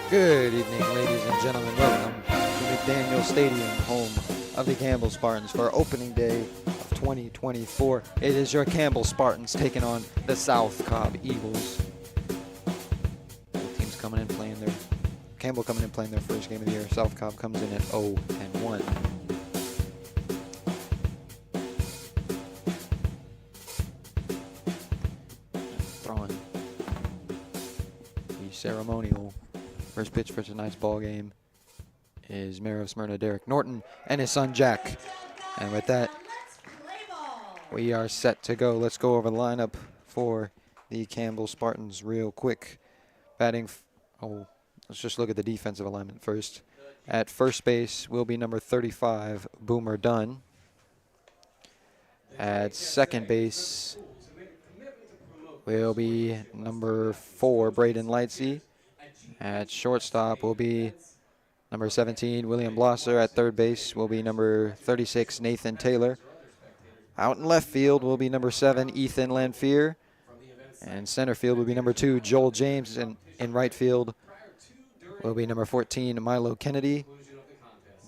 Good evening, ladies and gentlemen. Welcome to McDaniel Stadium, home of the Campbell Spartans for opening day of 2024. It is your Campbell Spartans taking on the South Cobb Eagles. Both teams coming in playing their Campbell coming in playing their first game of the year. South Cobb comes in at 0-1. Throwing the ceremonial first pitch for tonight's ball game is Mayor of Smyrna, Derek Norton, and his son, Jack. And with that, we are set to go. Let's go over the lineup for the Campbell Spartans real quick. Let's just look at the defensive alignment first. At first base will be number 35, Boomer Dunn. At second base will be number 4, Braden Lightsey. At shortstop will be number 17, William Blosser. At third base will be number 36, Nathan Taylor. Out in left field will be number 7, Ethan Lanphier. And center field will be number 2, Joel James. And in right field will be number 14, Milo Kennedy.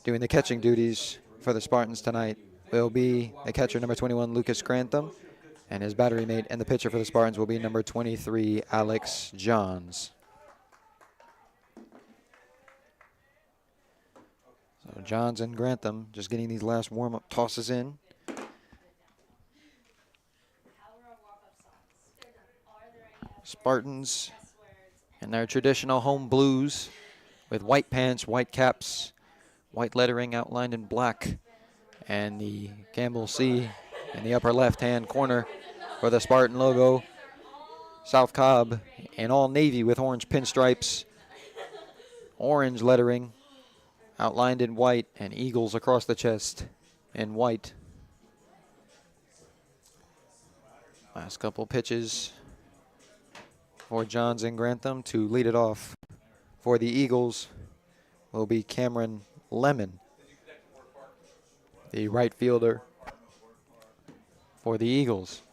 Doing the catching duties for the Spartans tonight will be the catcher, number 21, Lucas Grantham. And his battery mate and the pitcher for the Spartans will be number 23, Alex Johns. So Johns and Grantham just getting these last warm-up tosses in. Spartans in their traditional home blues with white pants, white caps, white lettering outlined in black, and the Campbell C in the upper left-hand corner for the Spartan logo. South Cobb in all navy with orange pinstripes, orange lettering outlined in white, and eagles across the chest in white. Last couple pitches for Johns and Grantham. To lead it off for the Eagles will be Cameron Lemon, the right fielder for the Eagles.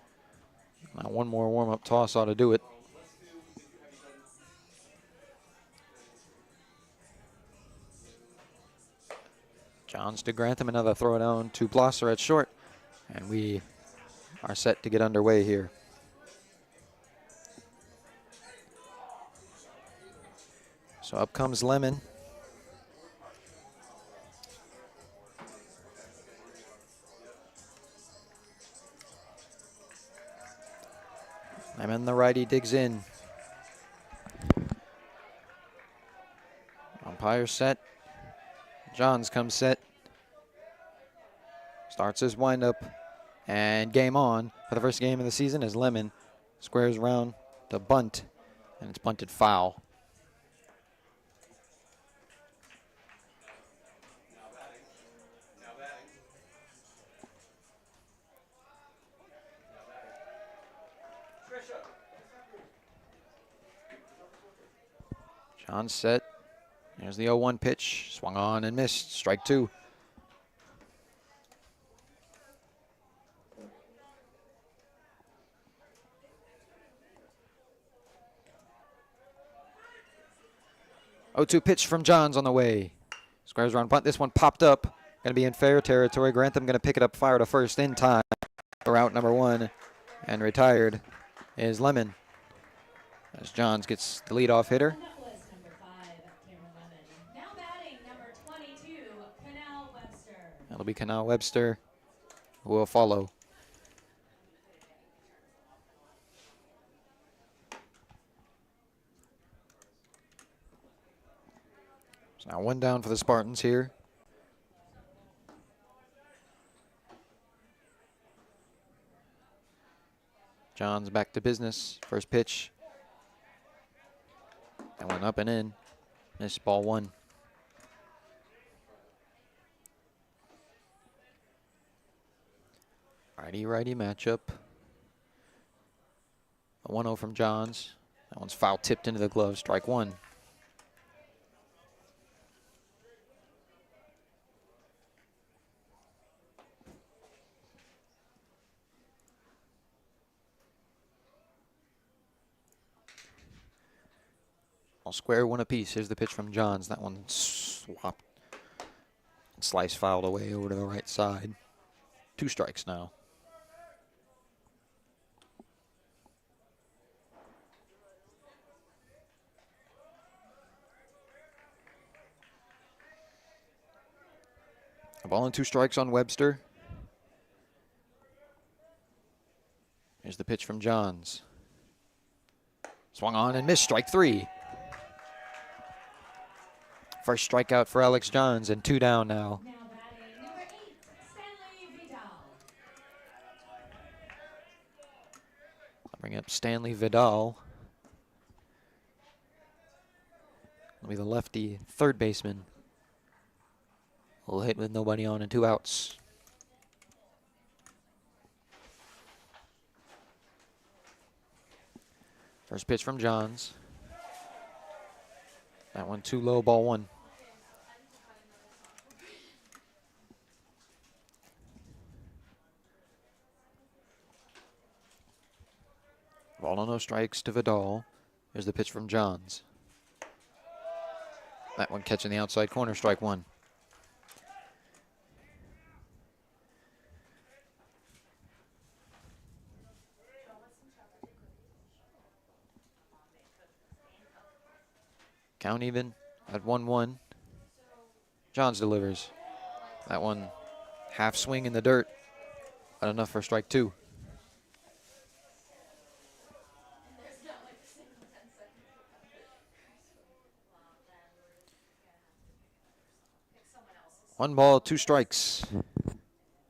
Now one more warm-up toss ought to do it. Johns to Grantham, another throw down to Blosser at short, and we are set to get underway here. So up comes Lemon. Lemon, the righty, digs in. Umpire set. Johns comes set. Starts his windup, and game on for the first game of the season as Lemon squares around to bunt, and it's bunted foul. Johns set. There's the 0-1 pitch. Swung on and missed. Strike 2. Oh, 2 pitch from Johns on the way. Squares around bunt. This one popped up. Going to be in fair territory. Grantham going to pick it up, fire to first in time for out number 1. And retired is Lemon, as Johns gets the leadoff hitter. That'll be Canal Webster, who will follow. So now 1 down for the Spartans here. Johns back to business. First pitch. That went up and in. Missed ball 1. Righty-righty matchup. A 1-0 from Johns. That one's foul tipped into the glove. Strike 1. All square, one apiece. Here's the pitch from Johns. That one swapped. Slice fouled away over to the right side. 2 strikes now. A ball and 2 strikes on Webster. Here's the pitch from Johns. Swung on and missed. Strike 3. First strikeout for Alex Johns, and 2 down now. Now batting number 8, Stanley Vidal. I'll bring up Stanley Vidal. Will be the lefty third baseman. Will hit with nobody on and 2 outs. First pitch from Johns. That one too low, ball 1. Ball on no strikes to Vidal. Here's the pitch from Johns. That one catching the outside corner, strike 1. Count even at 1-1. Johns delivers. That one half swing in the dirt, but enough for strike 2. One ball, 2 strikes.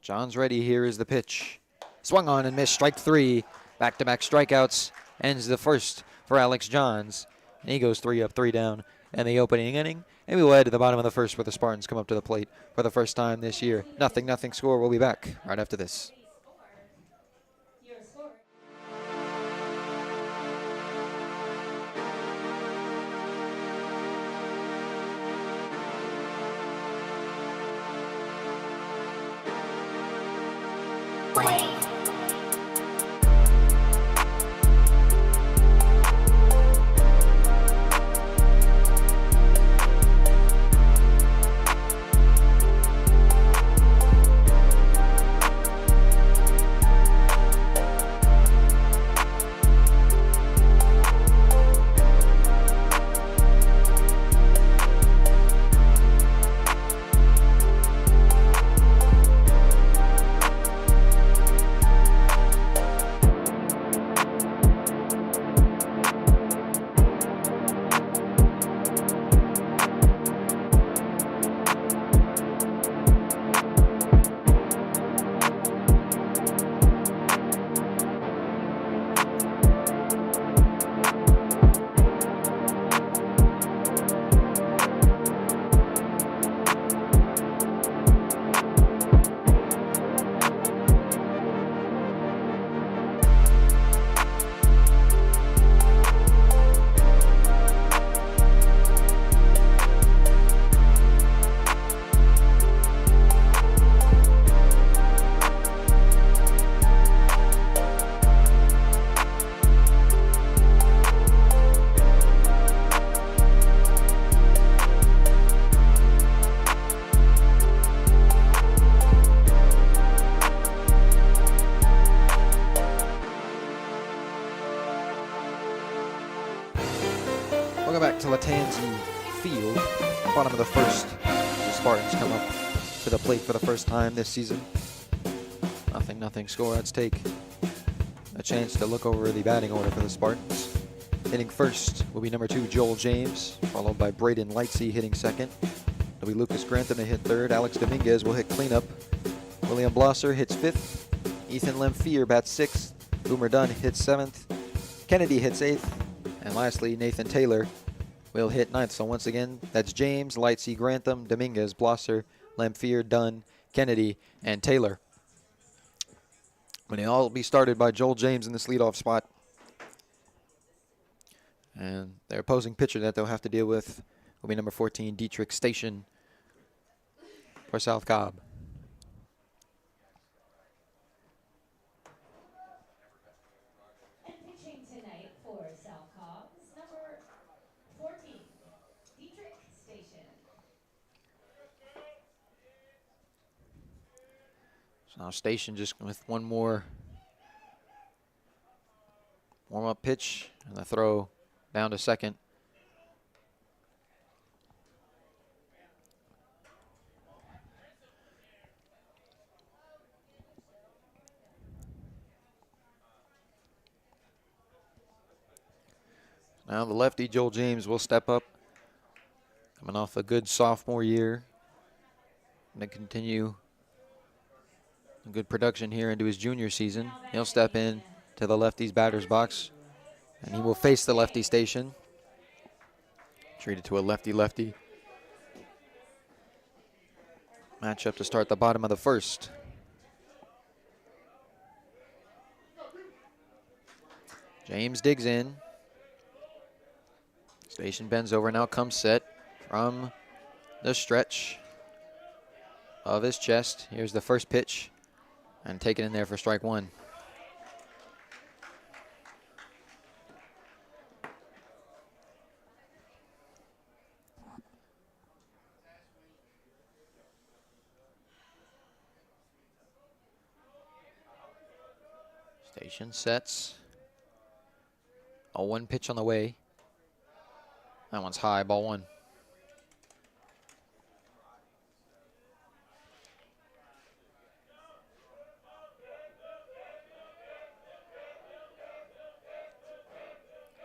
Johns ready. Here is the pitch. Swung on and missed. Strike 3. Back-to-back strikeouts. Ends the first for Alex Johns. And he goes 3 up, 3 down in the opening inning. And we will head to the bottom of the first where the Spartans come up to the plate for the first time this year. 0-0 score. We'll be back right after this. Welcome back to Latanzi Field, bottom of the first. The Spartans come up to the plate for the first time this season. 0-0 score. Let's take a chance to look over the batting order for the Spartans. Hitting first will be number 2, Joel James, followed by Braden Lightsey hitting second. It'll be Lucas Grantham to hit third. Alex Dominguez will hit cleanup. William Blosser hits fifth. Ethan Lemfier bats sixth. Boomer Dunn hits seventh. Kennedy hits eighth. And lastly, Nathan Taylor will hit ninth. So once again, that's James, Lightsey, Grantham, Dominguez, Blosser, Lemfier, Dunn, Kennedy, and Taylor. But they'll all be started by Joel James in this leadoff spot. And their opposing pitcher that they'll have to deal with will be number 14, Dietrich Station for South Cobb. And pitching tonight for South Cobb is number 14, So now Station just with one more warm-up pitch and the throw down to second. Now the lefty, Joel James, will step up. Coming off a good sophomore year. And to continue a good production here into his junior season. He'll step in to the lefty's batter's box. And he will face the lefty Station. Treated to a lefty-lefty matchup to start the bottom of the first. James digs in. Station bends over, now comes set from the stretch of his chest. Here's the first pitch and taken in there for strike one. Station sets. A 1 pitch on the way. That one's high, ball one.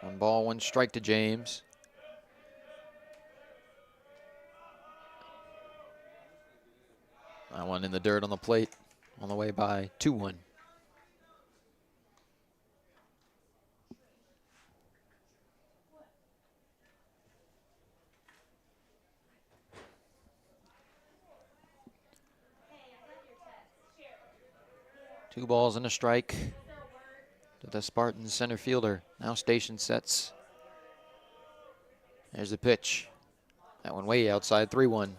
One ball, 1 strike to James. That one in the dirt on the plate on the way by 2-1. Two balls and a strike to the Spartans center fielder. Now Station sets. There's the pitch. That one way outside, 3-1.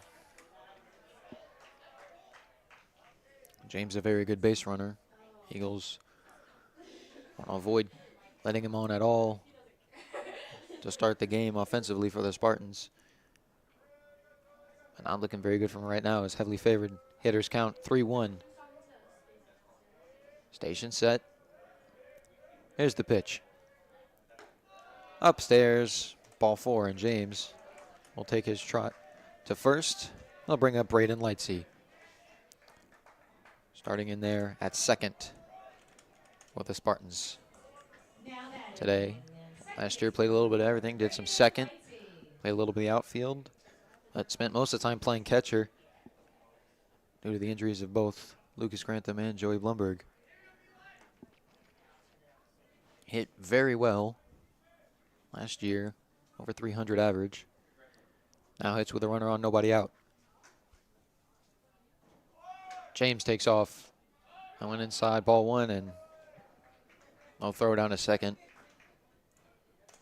James a very good base runner. Eagles want to avoid letting him on at all to start the game offensively for the Spartans. And not looking very good from him right now as heavily favored hitters count 3-1. Station set. Here's the pitch. Upstairs, ball 4, and James will take his trot to first. They'll bring up Braden Lightsey. Starting in there at second with the Spartans today. Last year played a little bit of everything, did some second, played a little bit of the outfield, but spent most of the time playing catcher due to the injuries of both Lucas Grantham and Joey Blumberg. Hit very well last year, over 300 average. Now hits with a runner on, nobody out. James takes off. I went inside, ball 1, and no throw down to second.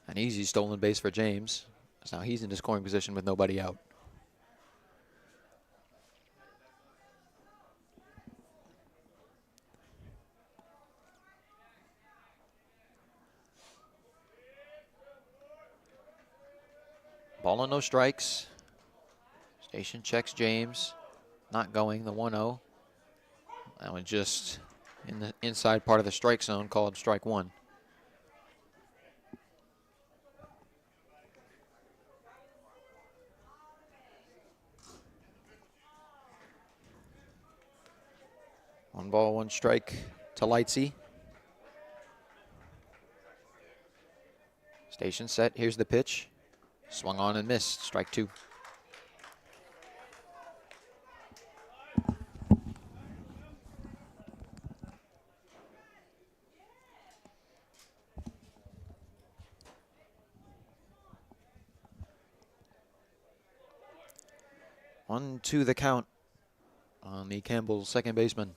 An easy stolen base for James. So now he's in the scoring position with nobody out. Ball and no strikes. Station checks James. Not going, the 1-0. That one just in the inside part of the strike zone, called strike 1. One ball, 1 strike to Lightsey. Station set, here's the pitch. Swung on and missed, strike 2. One, 2 the count on the Campbell second baseman.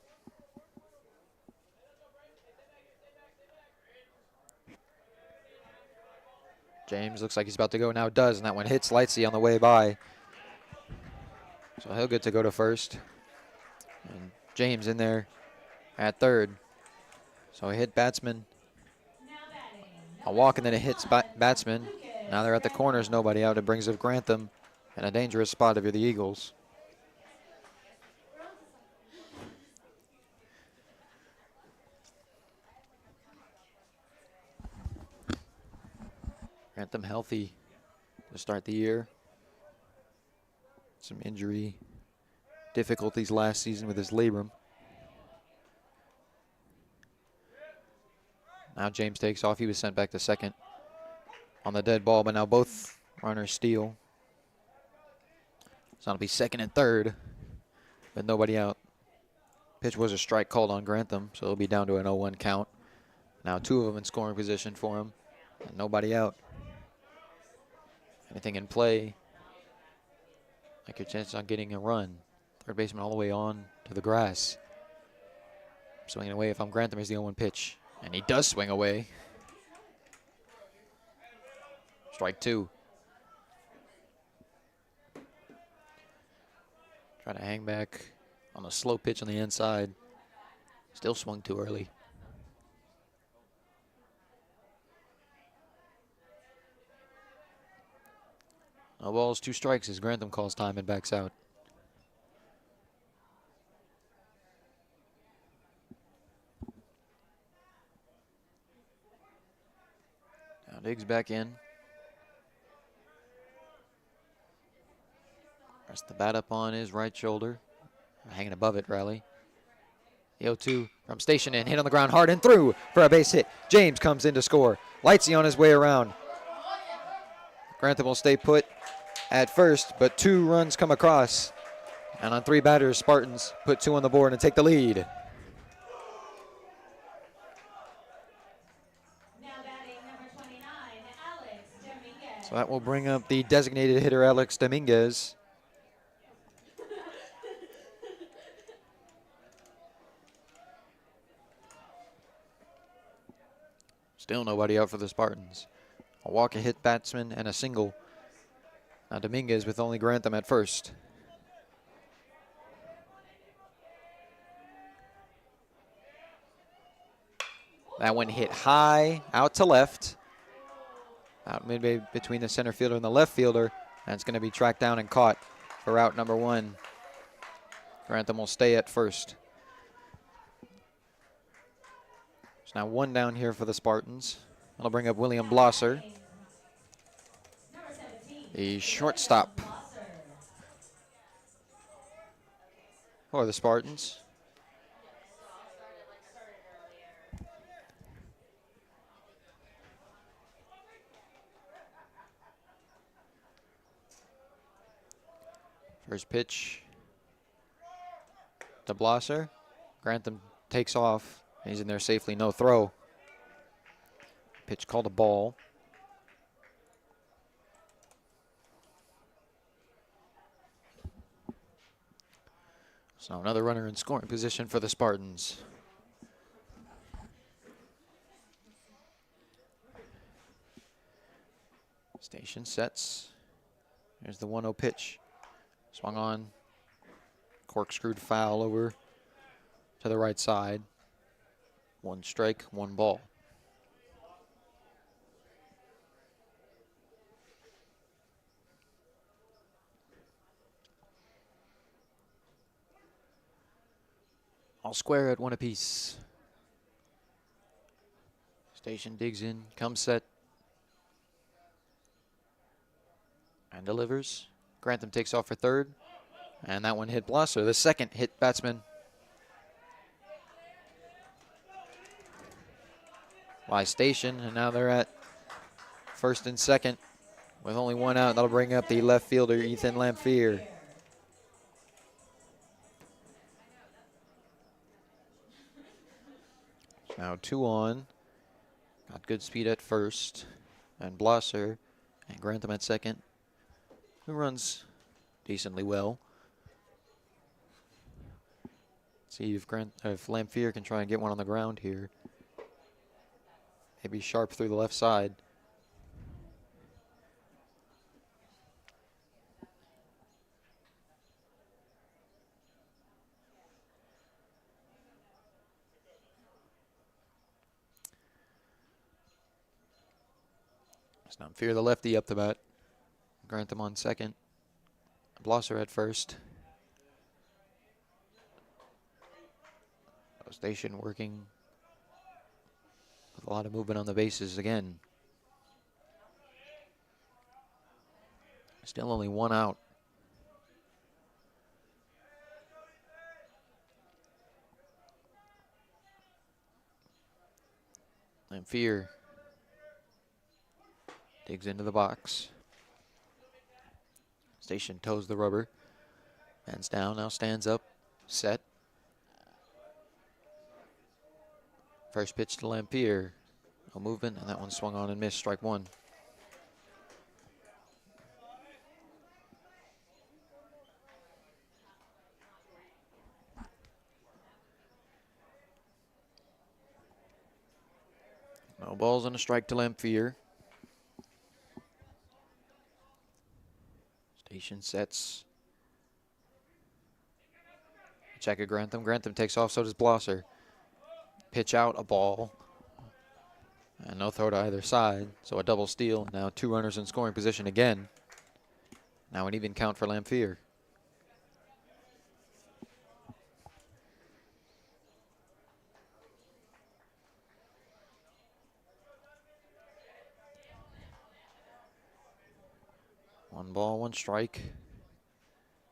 James looks like he's about to go, now does, and that one hits Lightsey on the way by. So he'll get to go to first. And James in there at third. So a hit batsman, a walk, and then it hits batsman. Now they're at the corners, nobody out. It brings up Grantham in a dangerous spot if you're the Eagles. Grantham healthy to start the year. Some injury difficulties last season with his labrum. Now James takes off. He was sent back to second on the dead ball, but now both runners steal. So it'll be second and third, with nobody out. Pitch was a strike called on Grantham, so it'll be down to an 0-1 count. Now 2 of them in scoring position for him, and nobody out. Anything in play, like your chances on getting a run. Third baseman all the way on to the grass. Swinging away if I'm Grantham is the 0-1 pitch. And he does swing away. Strike 2. Try to hang back on a slow pitch on the inside. Still swung too early. No balls, 2 strikes as Grantham calls time and backs out. Now Diggs back in. Rests the bat up on his right shoulder. Hanging above it, Riley. The 0-2 from Station in. Hit on the ground hard and through for a base hit. James comes in to score. Lightsey on his way around. Grantham will stay put at first, but 2 runs come across. And on 3 batters, Spartans put 2 on the board and take the lead. Now batting number 29, Alex Dominguez. So that will bring up the designated hitter, Alex Dominguez. Still nobody out for the Spartans. A walk, a hit batsman, and a single. Now Dominguez with only Grantham at first. That one hit high, out to left. Out midway between the center fielder and the left fielder. And it's going to be tracked down and caught for out number 1. Grantham will stay at first. There's now 1 down here for the Spartans. That'll bring up William Blosser, the shortstop for the Spartans. First pitch to Blosser. Grantham takes off. He's in there safely, no throw. Pitch called a ball. So another runner in scoring position for the Spartans. Station sets. There's the 1-0 pitch. Swung on. Corkscrewed foul over to the right side. 1 strike, 1 ball. All square at 1 apiece. Station digs in, comes set, and delivers. Grantham takes off for third, and that one hit Blosser, the second hit batsman. By Station, and now they're at first and second with only 1 out. That'll bring up the left fielder, Ethan Lamphere. Now 2 on. Got good speed at first. And Blosser and Grantham at second, who runs decently well. See if Lamphere can try and get one on the ground here. Maybe sharp through the left side. It's not Lamphere, the lefty, up the bat. Grantham on second. Blosser at first. Station working with a lot of movement on the bases again. Still only one out. And Fear digs into the box. Station toes the rubber. Hands down, now stands up, set. First pitch to Lampier. No movement, and that one swung on and missed. Strike one. No balls and a strike to Lampier. Station sets. Check at Grantham. Grantham takes off, so does Blosser. Pitch out, a ball. And no throw to either side, so a double steal. Now 2 runners in scoring position again. Now an even count for Lampier. One ball, one strike.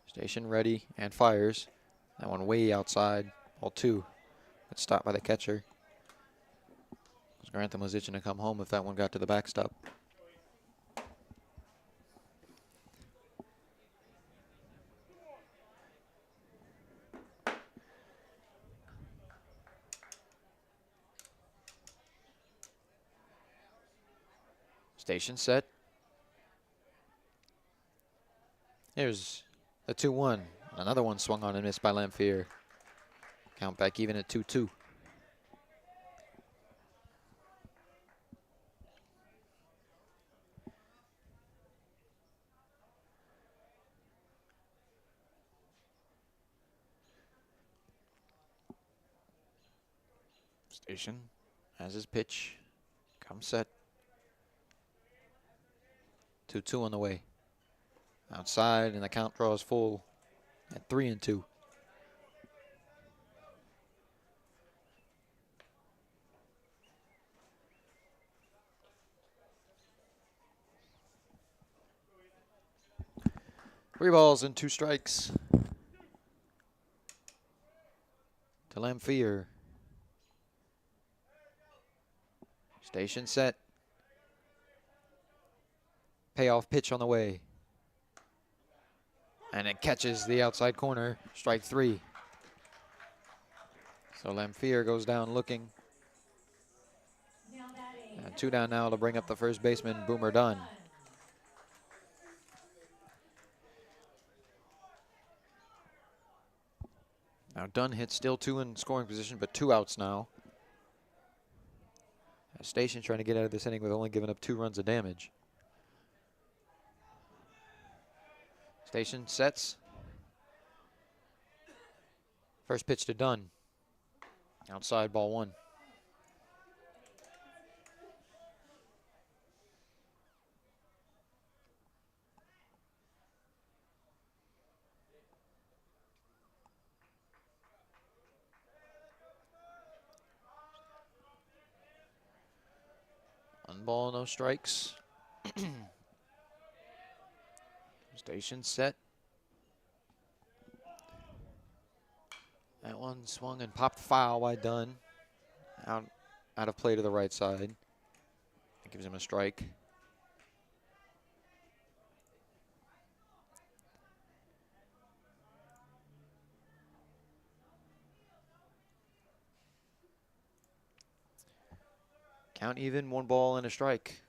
Station ready and fires. That one way outside. Ball 2. But stopped by the catcher. Grantham was itching to come home if that one got to the backstop. Station set. Here's the 2-1. Another one swung on and missed by Lampier. Count back even at 2-2. Station has his pitch. Come set. 2-2 on the way. Outside, and the count draws full at 3-2. Three balls and 2 strikes to Lampier. Station set. Payoff pitch on the way. And it catches the outside corner. Strike 3. So Lampier goes down looking. And 2 down now to bring up the first baseman, Boomer Dunn. Now Dunn hits still 2 in scoring position, but 2 outs now. Station trying to get out of this inning with only giving up 2 runs of damage. Station sets. First pitch to Dunn. Outside, ball 1. One ball, no strikes. Station set. That one swung and popped foul by Dunn. Out of play to the right side. That gives him a strike. Count even, 1 ball and a strike.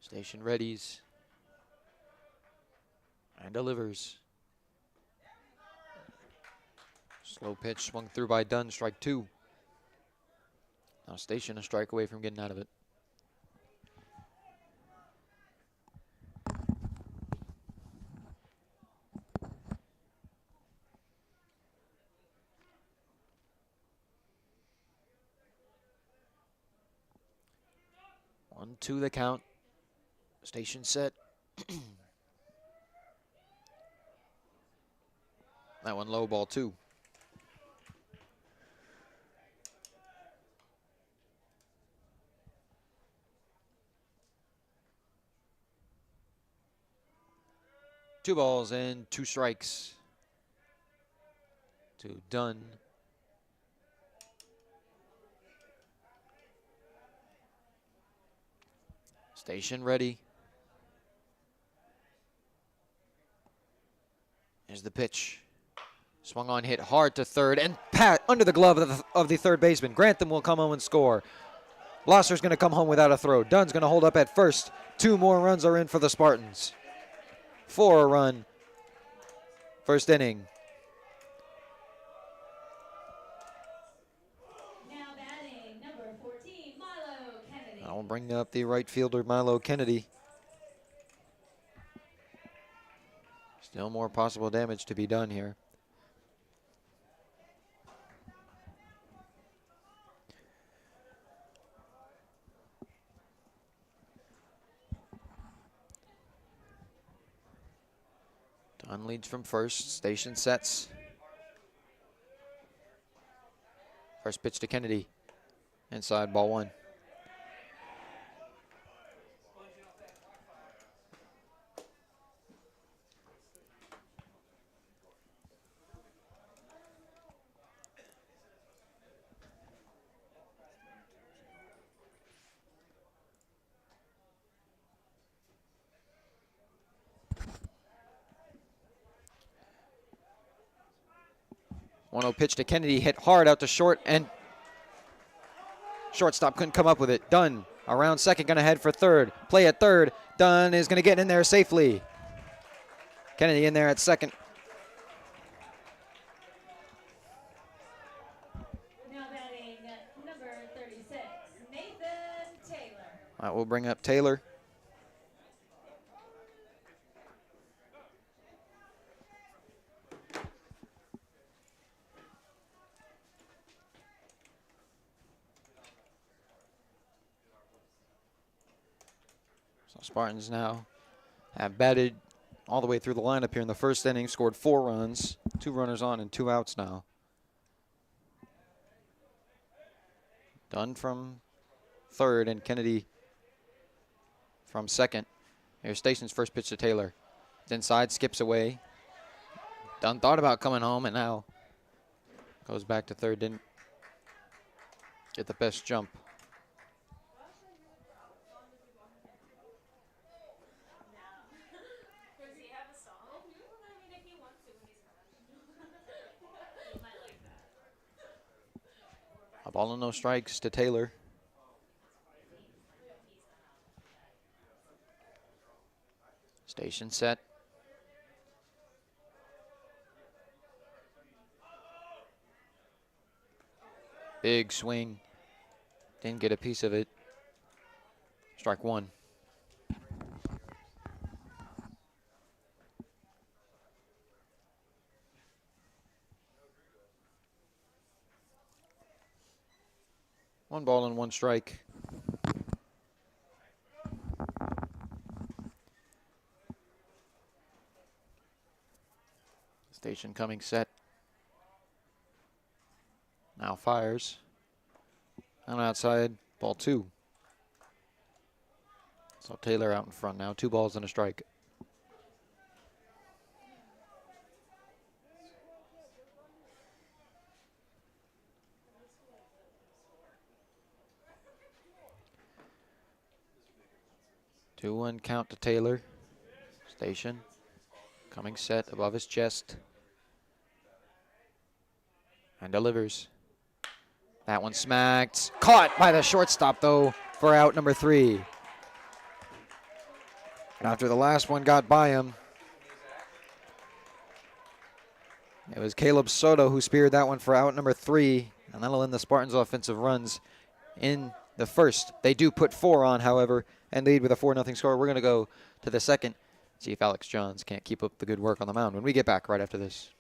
Station readies and delivers. Slow pitch swung through by Dunn, strike 2. Now Station a strike away from getting out of it. One, 2 the count. Station set. That one low, ball 2. 2 balls and 2 strikes to Dunn. Station ready. Here's the pitch. Swung on, hit hard to third, and pat under the glove of the third baseman. Grantham will come home and score. Blosser's going to come home without a throw. Dunn's going to hold up at first. 2 more runs are in for the Spartans. 4-run first inning. Now batting, number 14, Milo Kennedy. I'll bring up the right fielder, Milo Kennedy. Still more possible damage to be done here. Dunn leads from first. Station sets. First pitch to Kennedy. Inside, ball 1. One-0 pitch to Kennedy, hit hard out to short, and shortstop couldn't come up with it. Dunn around second, gonna head for third. Play at third. Dunn is gonna get in there safely. Kennedy in there at second. Now batting, number 36, Nathan Taylor. All right, we'll bring up Taylor. Spartans now have batted all the way through the lineup here in the first inning, scored 4 runs, 2 runners on and 2 outs now. Dunn from third and Kennedy from second. Here's Station's first pitch to Taylor. It's inside, skips away. Dunn thought about coming home and now goes back to third, didn't get the best jump. A ball and no strikes to Taylor. Station set. Big swing. Didn't get a piece of it. Strike 1. One ball and 1 strike. Station coming set. Now fires. And outside, ball 2. So Taylor out in front now. 2 balls and a strike. Two one count to Taylor. Station coming set above his chest. And delivers. That one smacked. Caught by the shortstop, though, for out number 3. After the last one got by him, it was Caleb Soto who speared that one for out number 3. And that'll end the Spartans' offensive runs in the first. They do put 4 on, however, and lead with a 4-0 score. We're going to go to the second, see if Alex Johns can't keep up the good work on the mound when we get back right after this.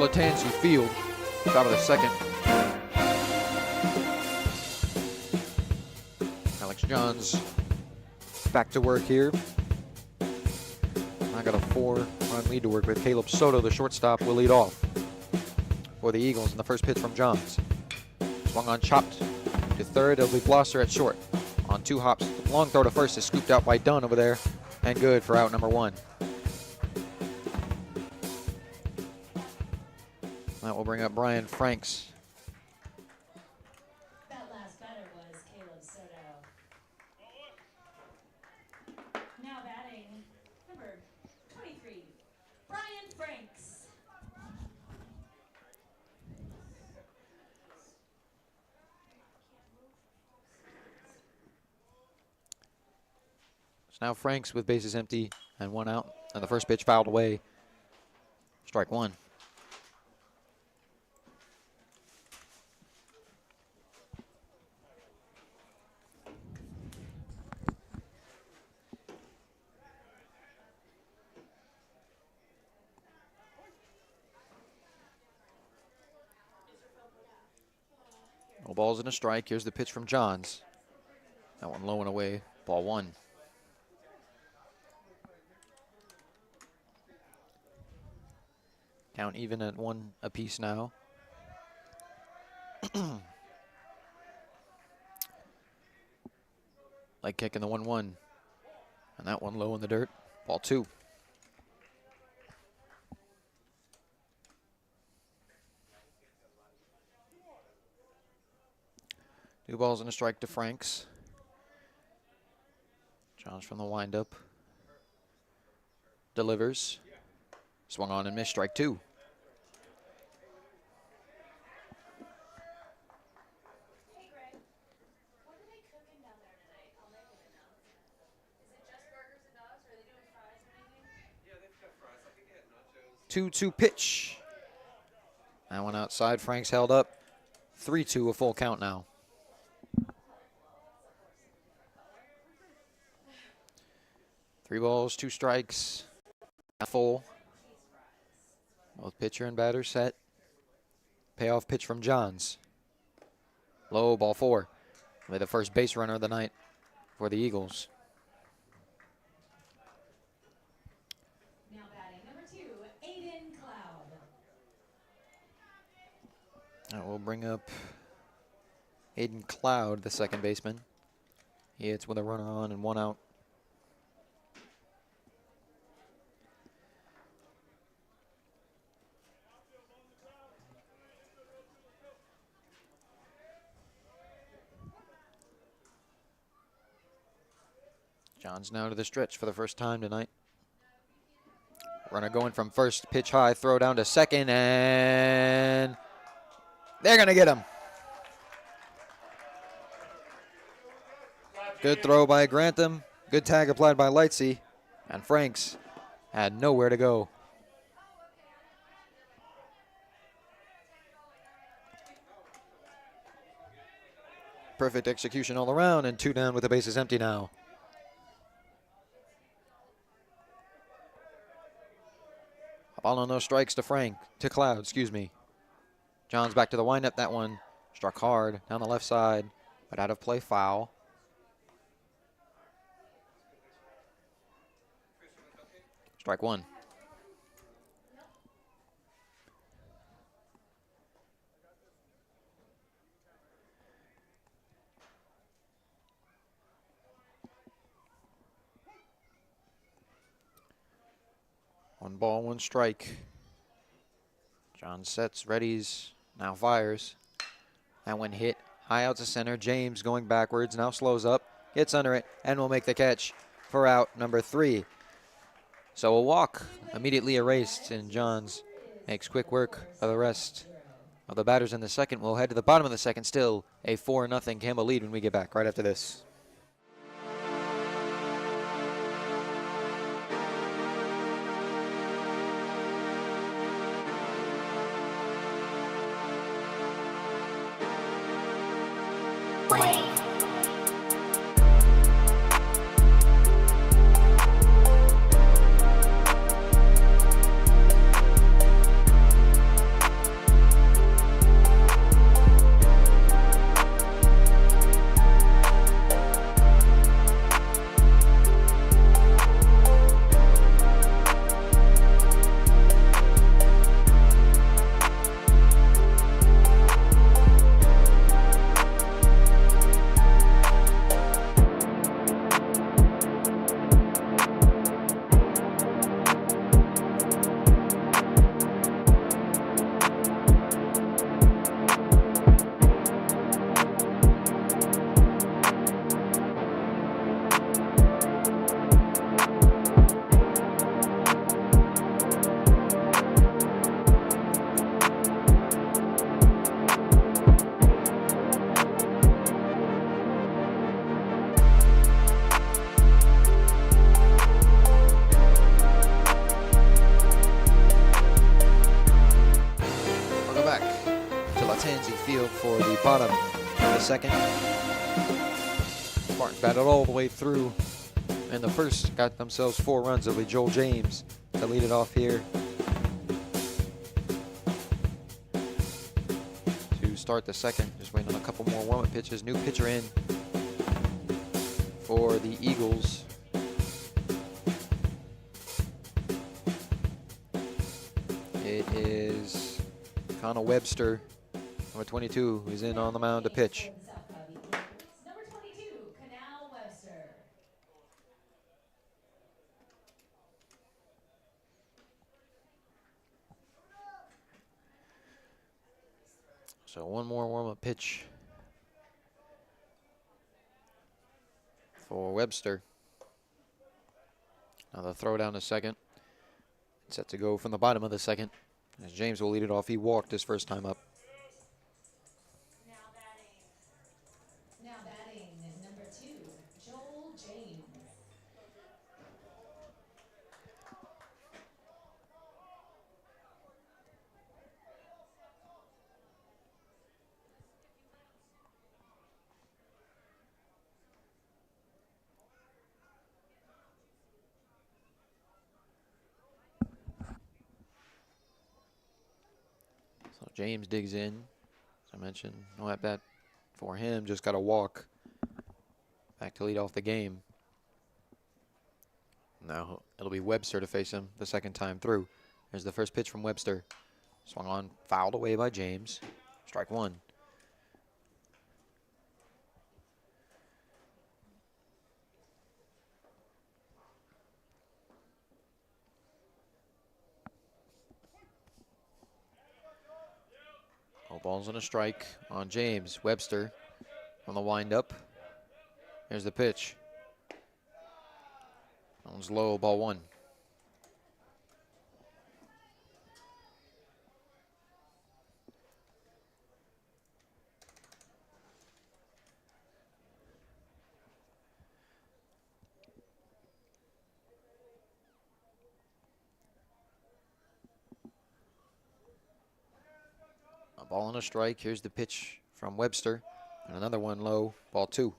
Latanzi Field. Top of the second. Alex Johns back to work here. I got a 4-run lead to work with. Caleb Soto, the shortstop, will lead off for the Eagles in the first pitch from Johns. Swung on, chopped to third. It'll be Blosser at short. On 2 hops, long throw to first is scooped out by Dunn over there, and good for out number 1. That will bring up Brian Franks. That last batter was Caleb Soto. Now batting, number 23, Brian Franks. So now Franks with bases empty and 1 out, and the first pitch fouled away. Strike 1. No balls and a strike. Here's the pitch from Johns. That one low and away. Ball 1. Count even at 1 apiece now. Leg kick in the 1-1. And that one low in the dirt. Ball 2. Two balls and a strike to Franks. Johns from the windup. Delivers. Swung on and missed. Strike 2. Hey Greg, what are they cooking down there tonight? I'll make it now. Is it just burgers and dogs, or are they doing fries or anything? Yeah, they've got fries. I think they had nachos. 2-2 pitch. That one outside. Franks held up. 3-2, a full count now. 3 balls, 2 strikes. Full. Both pitcher and batter set. Payoff pitch from Johns. Low, ball 4. Be the first base runner of the night for the Eagles. Now batting, number 2, Aiden Cloud. That will bring up Aiden Cloud, the second baseman. He hits with a runner on and 1 out. Johns now to the stretch for the first time tonight. Runner going from first, pitch high, throw down to second, and they're going to get him. Good throw by Grantham. Good tag applied by Lightsey. And Franks had nowhere to go. Perfect execution all around, and 2 down with the bases empty now. Ball on those strikes to Cloud, excuse me. Johns back to the windup. That one struck hard down the left side, but out of play, foul. Strike 1. One ball, 1 strike. John sets, readies, now fires. That one hit high out to center. James going backwards, now slows up, gets under it, and will make the catch for out number 3. So a walk immediately erased, and Johns makes quick work of the rest of the batters in the second. We'll head to the bottom of the second, still a 4-0 Campbell lead when we get back right after this. second. Spartans battled all the way through. And the first got themselves 4 runs. It'll be Joel James to lead it off here to start the second. Just waiting on a couple more warm-up pitches. New pitcher in for the Eagles. It is Connell Webster, number 22, who's in on the mound to pitch. Number 22, Canal Webster. So one more warm-up pitch for Webster. Now the throw down to second. Set to go from the bottom of the second. As James will lead it off. He walked his first time up. Now batting, number 2, Joel James. So James digs in. As I mentioned, no at bat for him. Just got a walk. Back to lead off the game. Now it'll be Webster to face him the second time through. There's the first pitch from Webster. Swung on, fouled away by James. Strike 1. No balls and a strike on James. Webster on the windup. Here's the pitch. That one's low, ball 1. A ball and a strike. Here's the pitch from Webster. And another one low, ball 2.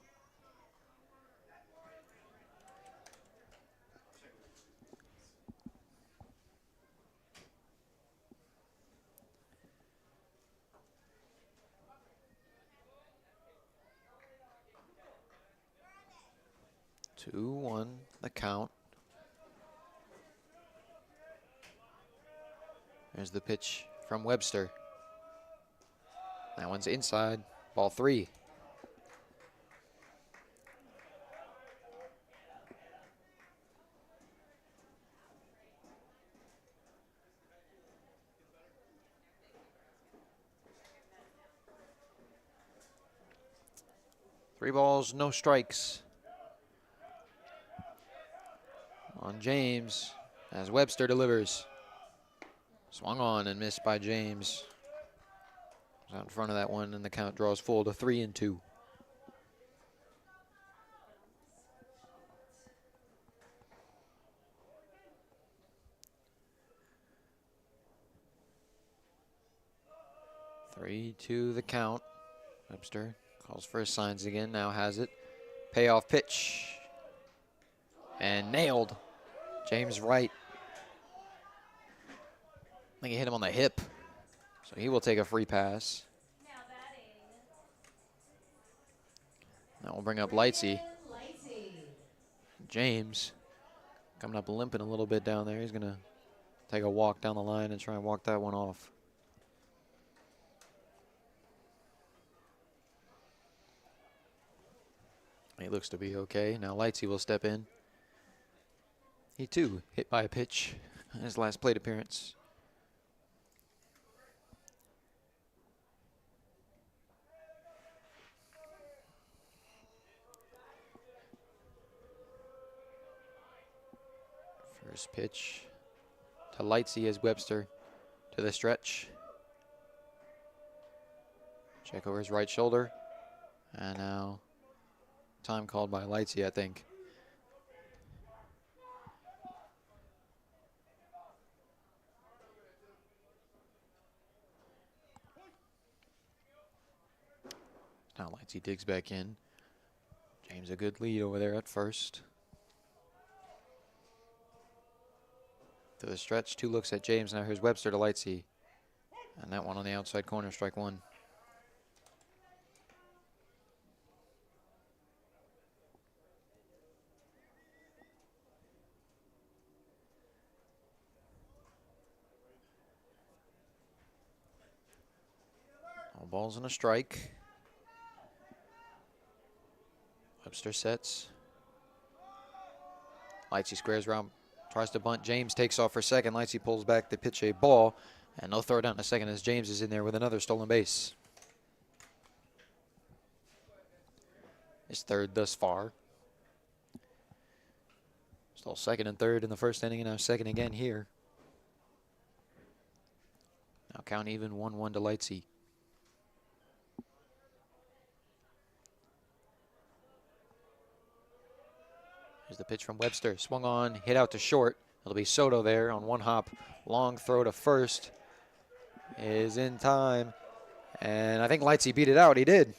Two, 1, the count. There's the pitch from Webster. That one's inside, ball 3. Three balls, no strikes on James as Webster delivers. Swung on and missed by James. Was out in front of that one, and the count draws full to 3-2. Three, 2 the count. Webster calls for his signs again, now has it. Payoff pitch. And nailed. James Wright. I think he hit him on the hip. So he will take a free pass. Now batting, That will bring up Lightsey. Lightsey. James coming up limping a little bit down there. He's going to take a walk down the line and try and walk that one off. He looks to be okay. Now Lightsey will step in. He too hit by a pitch in his last plate appearance. First pitch to Lightsey as Webster to the stretch. Check over his right shoulder. And now time called by Lightsey, I think. Now Lightsey digs back in. James a good lead over there at first. To the stretch, 2 looks at James. Now here's Webster to Lightsey. And that one on the outside corner, strike 1. All balls and a strike. Webster sets. Lightsey squares around, tries to bunt. James takes off for second. Lightsey pulls back to pitch a ball, and they'll throw it out in a second as James is in there with another stolen base. His third thus far. Stole second and third in the first inning, and now second again here. Now count even, 1-1 to Lightsey. Here's the pitch from Webster. Swung on, hit out to short. It'll be Soto there on one hop. Long throw to first is in time. And I think Lightsey beat it out. He did.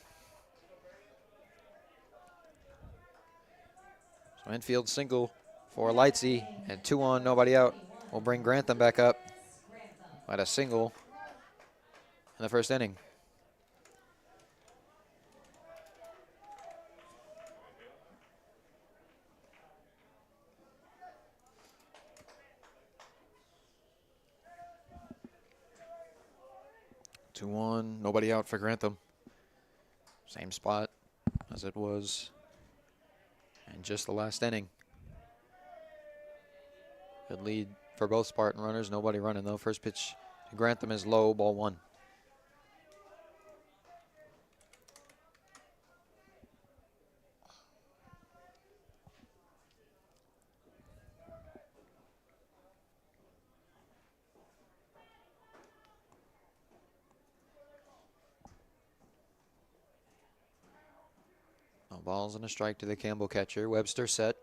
So infield single for Lightsey, and 2 on, nobody out. We'll bring Grantham back up at a single in the first inning. Two on, nobody out for Grantham. Same spot as it was in just the last inning. Good lead for both Spartan runners. Nobody running though. First pitch to Grantham is low, ball 1. No balls and a strike to the Campbell catcher. Webster set.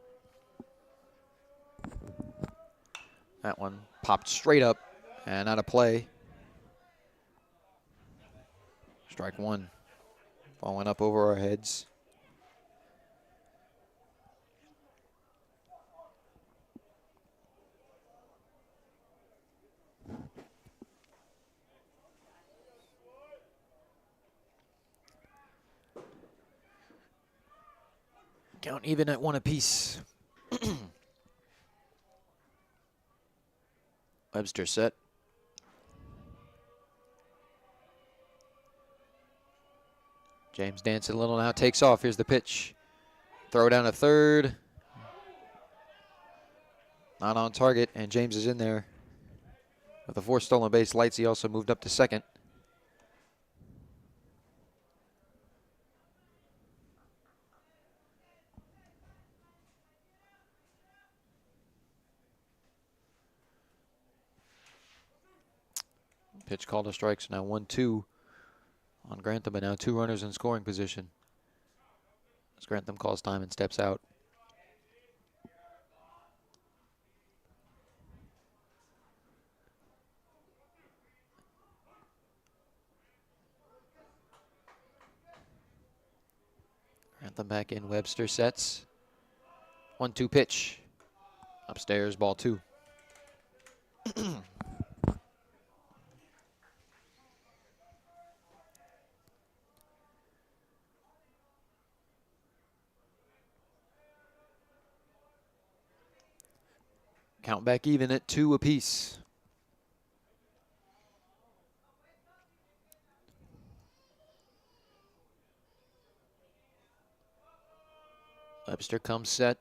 That one popped straight up and out of play. Strike 1. Ball went up over our heads. Count even at 1 apiece. Webster set. James dancing a little now, takes off. Here's the pitch. Throw down to third. Not on target, and James is in there. With a 4 stolen base, Lightsey also moved up to second. Pitch called a strike, so now 1-2 on Grantham, but now 2 runners in scoring position. As Grantham calls time and steps out. Grantham back in, Webster sets. 1-2 pitch. Upstairs, ball 2. Count back even at 2 apiece. Webster comes set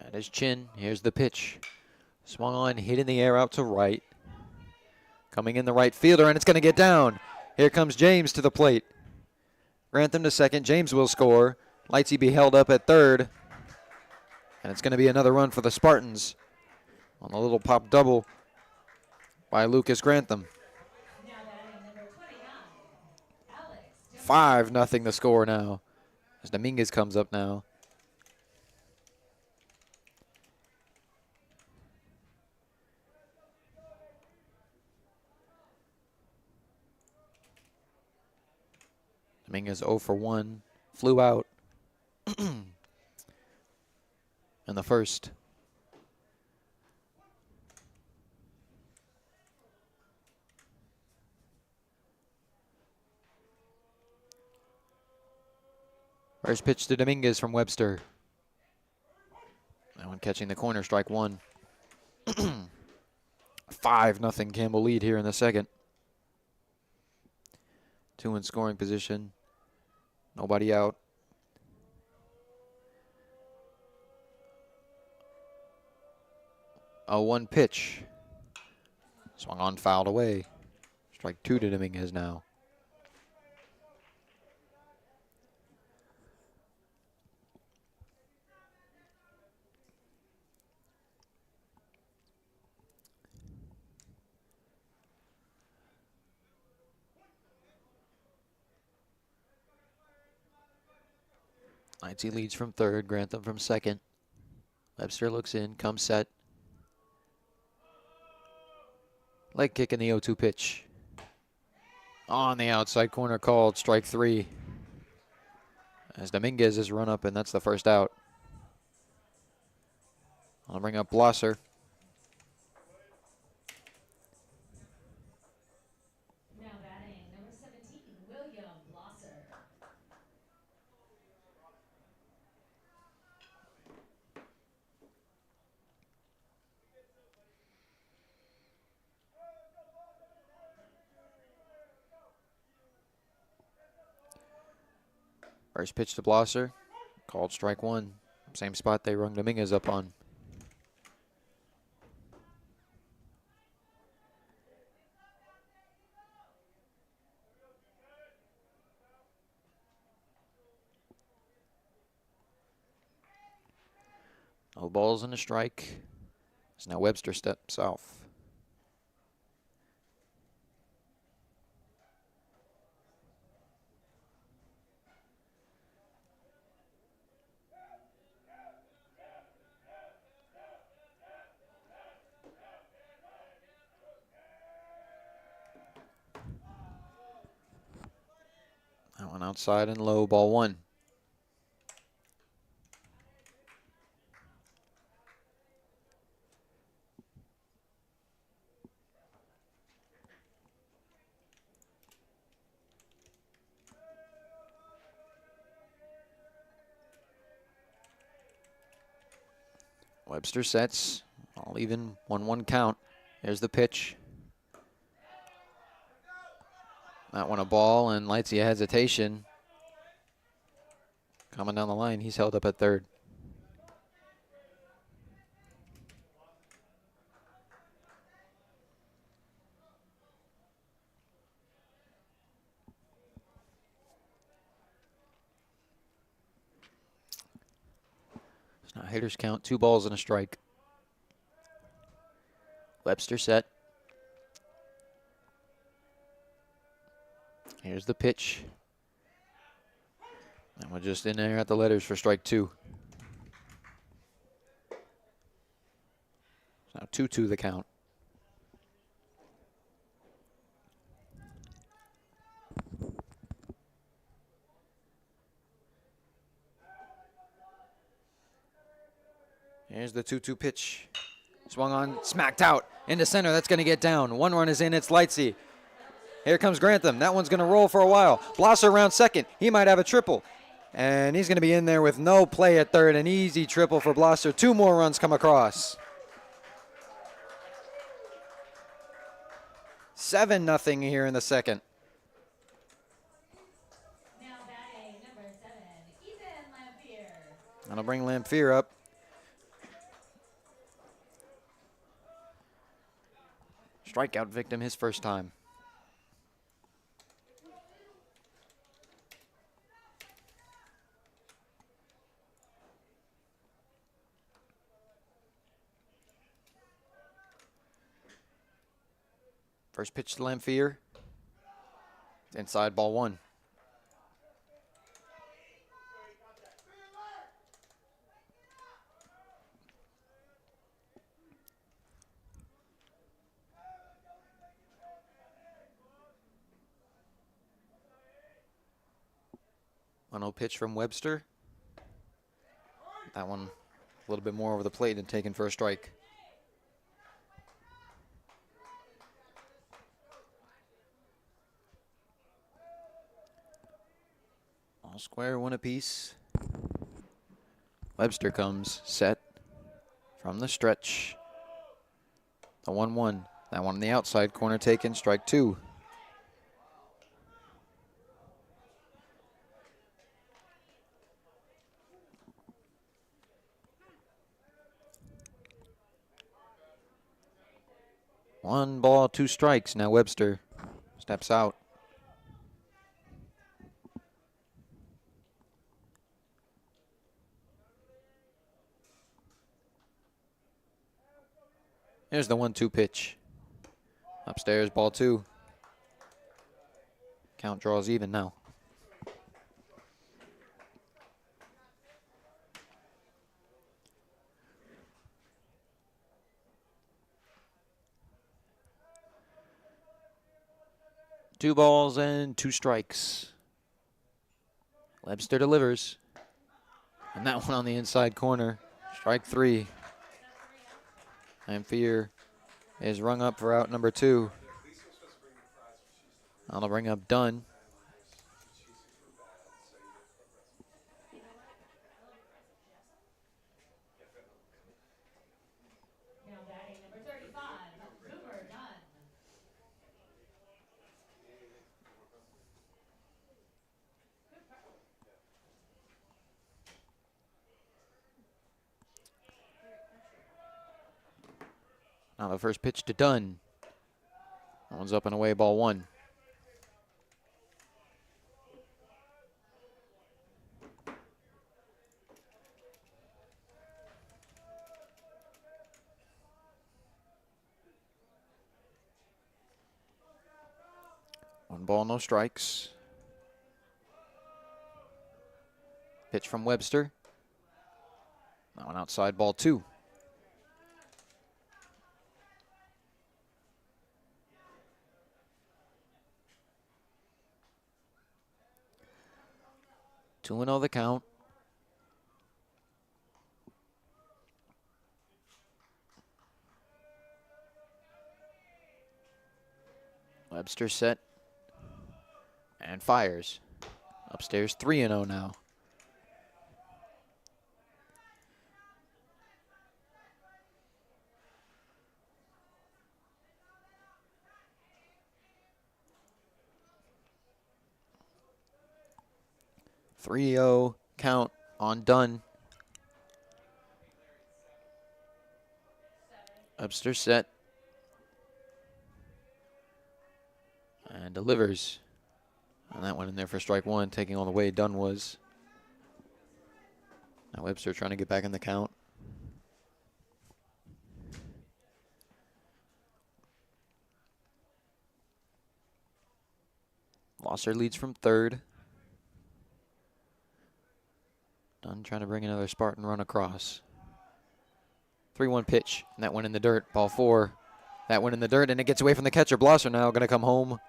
at his chin. Here's the pitch. Swung on, hit in the air out to right. Coming in the right fielder, and it's going to get down. Here comes James to the plate. Grantham to second. James will score. Lightsey be held up at third. And it's going to be another run for the Spartans on the little pop double by Lucas Grantham. 5-0 the score now as Dominguez comes up now. Dominguez 0 for 1 flew out in the first. First pitch to Dominguez from Webster. That one catching the corner, strike one. 5-0 Campbell lead here in the second. 2 in scoring position. Nobody out. 0-1 pitch. Swung on, fouled away. Strike 2 to Dominguez now. Lightsey leads from third, Grantham from second. Webster looks in, comes set. Leg kick in the 0-2 pitch. On the outside corner called, strike 3. As Dominguez is run up, and that's the first out. I'll bring up Blosser. Now batting, number 17, William Blosser. First pitch to Blosser, called strike 1. Same spot they rung Dominguez up on. No balls and a strike. So now Webster steps off. That one outside and low, ball 1. Webster sets, all even, 1-1 count. There's the pitch. That one a ball, and Lightsey hesitation. Coming down the line, he's held up at third. So now hitters count, 2 balls and a strike. Webster set. Here's the pitch. And we're just in there at the letters for strike 2. Now 2-2 the count. Here's the 2-2 pitch. Swung on, smacked out into center. That's going to get down. 1 run is in. It's Lightsey. Here comes Grantham. That one's going to roll for a while. Blosser around second. He might have a triple. And he's going to be in there with no play at third. An easy triple for Blosser. 2 more runs come across. 7-0 here in the second. Now batting, number 7, Ethan Lamphere. And I'll bring Lamphere up. Strikeout victim his first time. First pitch to Lamphere. Inside, ball 1. 1-0 pitch from Webster. That one a little bit more over the plate and taken for a strike. All square, 1 apiece. Webster comes set from the stretch. The 1-1. That one on the outside corner taken, strike 2. One ball, 2 strikes. Now Webster steps out. Here's the 1-2 pitch. Upstairs, ball 2. Count draws even now. Two balls and 2 strikes. Webster delivers. And that one on the inside corner. Strike 3. And Fear is rung up for out number 2. That'll bring up Dunn. Now batting number 35, Cooper Dunn. Now the first pitch to Dunn. That one's up and away, ball 1. One ball, no strikes. Pitch from Webster. That one outside, ball 2. Two and 0 the count. Webster set and fires. Upstairs 3-0 now. Three-0 count on Dunn. Webster set and delivers. And that one in there for strike 1, taking all the way Dunn was. Now Webster trying to get back in the count. Losser leads from third. Dunn trying to bring another Spartan run across. 3-1 pitch, and that went in the dirt. Ball 4. That went in the dirt, and it gets away from the catcher. Blosser now going to come home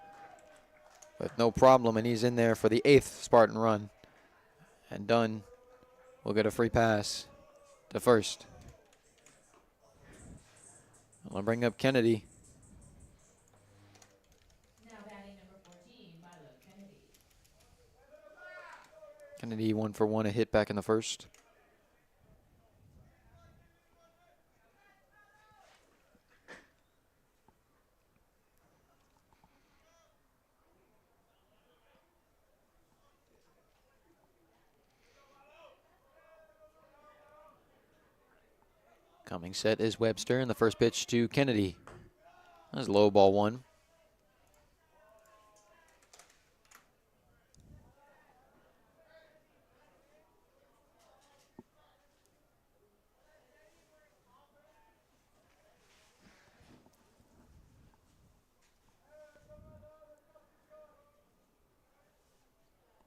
with no problem, and he's in there for the 8th Spartan run. And Dunn will get a free pass to first. I'll bring up Kennedy. Now batting number 14, Milo Kennedy. Kennedy 1 for 1, a hit back in the first. Coming set is Webster, and the first pitch to Kennedy. That's low, ball 1.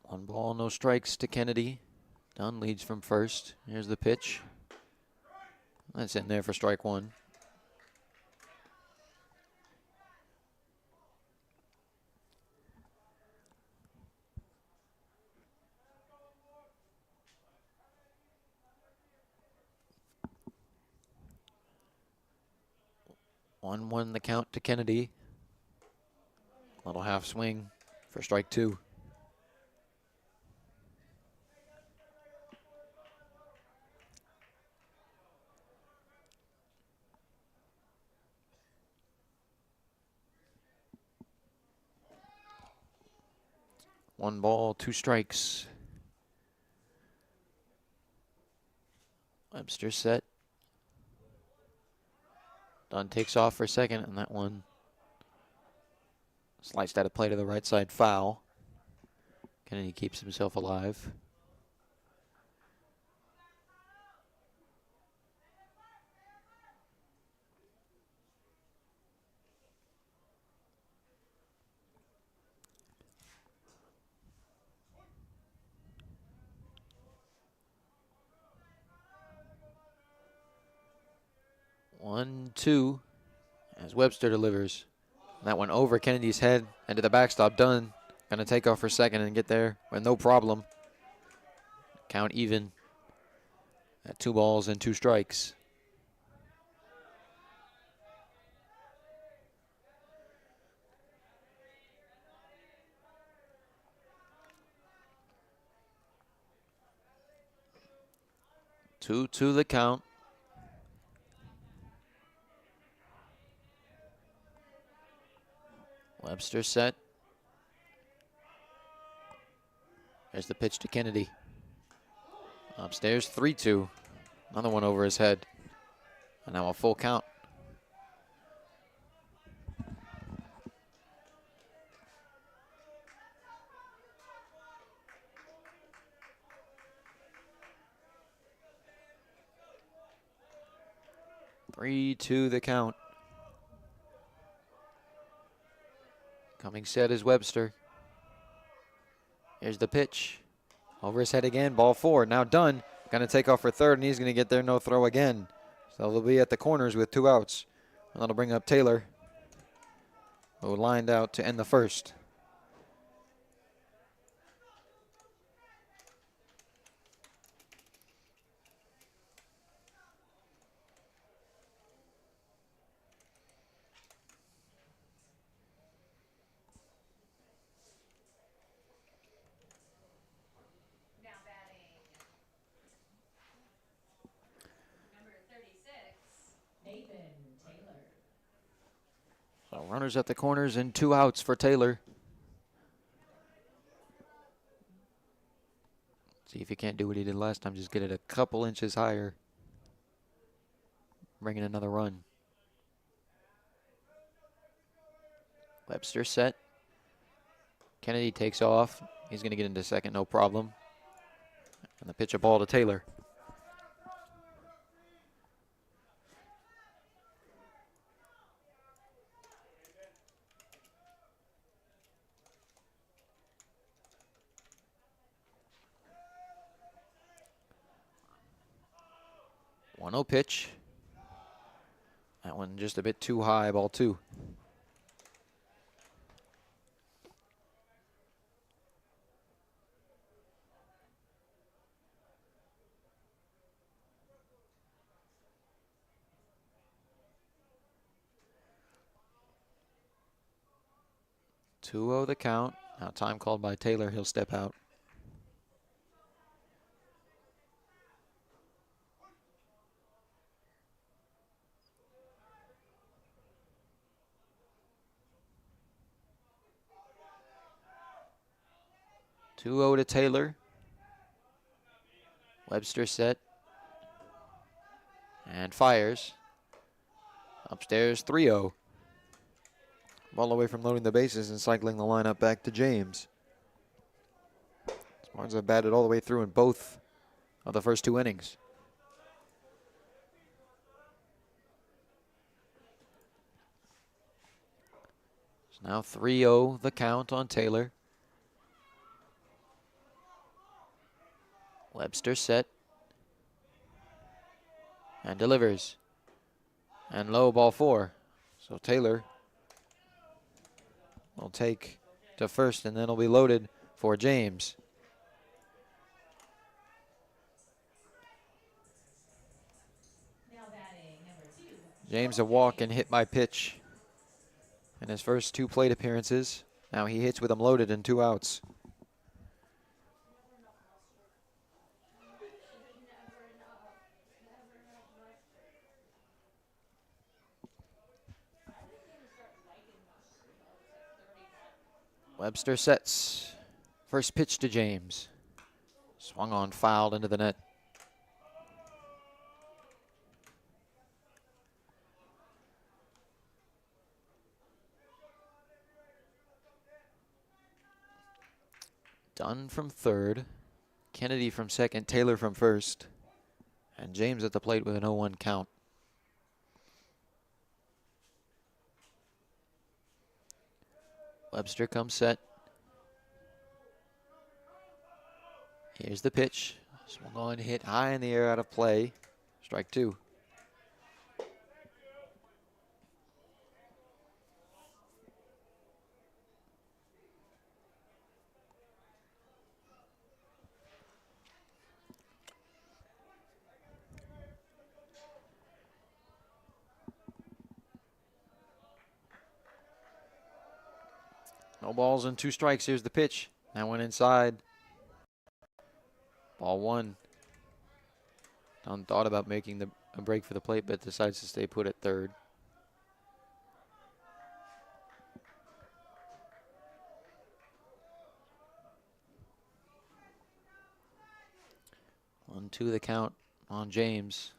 One ball, no strikes to Kennedy. Dunn leads from first. Here's the pitch. That's in there for strike 1. 1-1 the count to Kennedy. Little half swing for strike 2. One ball, 2 strikes. Webster set. Dunn takes off for second, and that one sliced out of play to the right side foul. Kennedy keeps himself alive. One, two, as Webster delivers. That one over Kennedy's head and to the backstop. Dunn gonna take off for second and get there with no problem. Count even at 2 balls and 2 strikes. Two to the count. Webster set. There's the pitch to Kennedy. Upstairs, 3-2. Another one over his head. And now a full count. Three to the count. Coming set is Webster. Here's the pitch. Over his head again, ball 4. Now Dunn gonna take off for third, and he's gonna get there, no throw again. So they'll be at the corners with 2 outs. And that'll bring up Taylor, who lined out to end the first. Now batting. Number 36. Nathan Taylor. So runners at the corners and 2 outs for Taylor. See if he can't do what he did last time, just get it a couple inches higher. Bring in another run. Webster set. Kennedy takes off. He's going to get into second, no problem. And the pitch a ball to Taylor. One 0 pitch. That one just a bit too high, ball 2. Two 0 the count. Now time called by Taylor. He'll step out. Two 0 to Taylor. Webster set. And fires. Upstairs, 3-0. Ball away from loading the bases and cycling the lineup back to James. Spartans have batted all the way through in both of the first 2 innings. It's now 3-0 the count on Taylor. Webster set. And delivers. And low, ball 4. So Taylor will take to first, and then it'll be loaded for James. Now batting number 2, James a walk and hit by pitch in his first 2 plate appearances. Now he hits with them loaded and 2 outs. Webster sets. First pitch to James. Swung on, fouled into the net. Dunn from third. Kennedy from second. Taylor from first. And James at the plate with an 0-1 count. Webster comes set. Here's the pitch. Swung on, hit high in the air, out of play. Strike 2. No balls and 2 strikes. Here's the pitch. That went inside. Ball 1. Dunn thought about making a break for the plate, but decides to stay put at third. On 2 the count on James.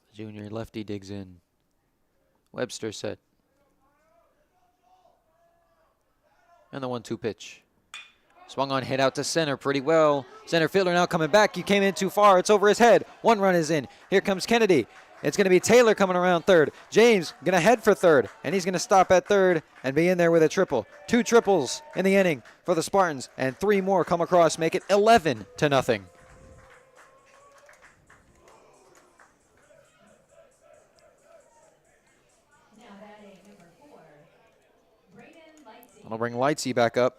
The junior lefty digs in. Webster set. And the 1-2 pitch. Swung on, hit out to center pretty well. Center fielder now coming back. He came in too far. It's over his head. 1 run is in. Here comes Kennedy. It's going to be Taylor coming around third. James going to head for third. And he's going to stop at third and be in there with a triple. 2 triples in the inning for the Spartans. And 3 more come across, make it 11-0. I'll bring Lightsey back up.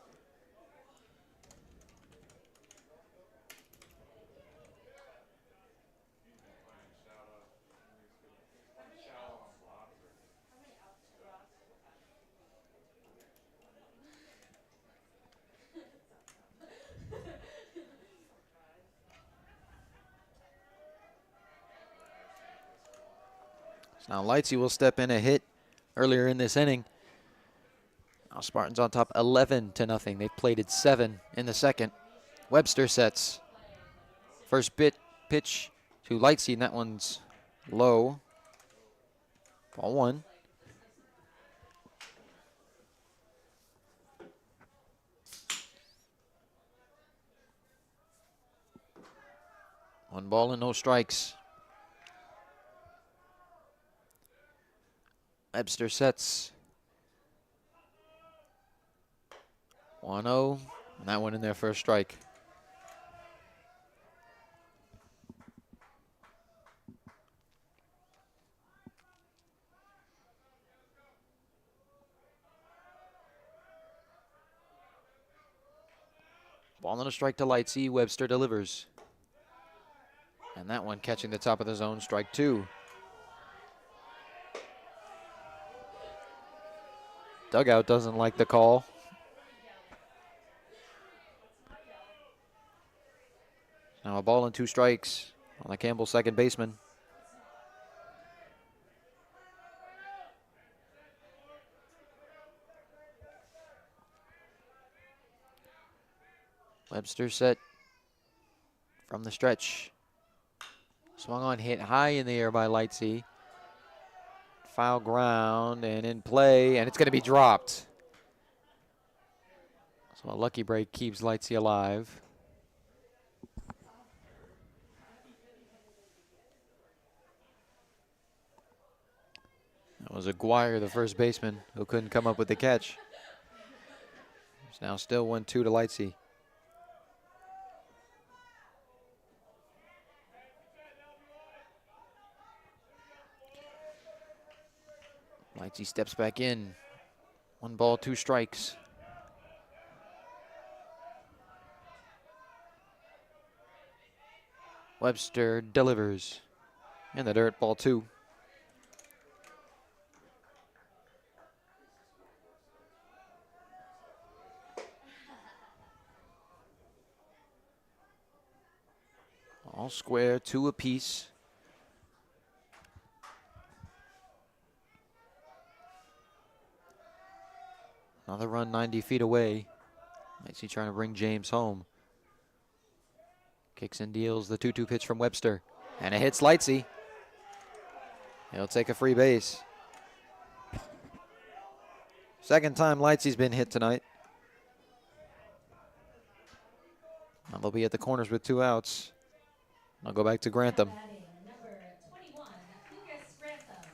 So now Lightsey will step in a hit earlier in this inning. Now Spartans on top 11-0. They've plated 7 in the second. Webster sets. First pitch to Lightsey, and that one's low. Ball 1. One ball and no strikes. Webster sets. 1-0, and that one in there for a strike. Ball and a strike to Lightsey. Webster delivers. And that one catching the top of the zone, strike 2. Dugout doesn't like the call. Now a ball and 2 strikes on the Campbell second baseman. Webster set from the stretch. Swung on, hit high in the air by Lightsey. Foul ground and in play, and it's going to be dropped. So a lucky break keeps Lightsey alive. That was Aguirre, the first baseman, who couldn't come up with the catch. It's now still 1-2 to Lightsey. Lightsey steps back in. 1 ball, 2 strikes. Webster delivers. In the dirt, ball 2. All square, 2 apiece. Another run 90 feet away. Lightsey trying to bring James home. Kicks and deals the 2-2 pitch from Webster. And it hits Lightsey. He'll take a free base. Second time Lightsey's been hit tonight. Now they'll be at the corners with 2 outs. I'll go back to Grantham. Batting number 21, Lucas Grantham.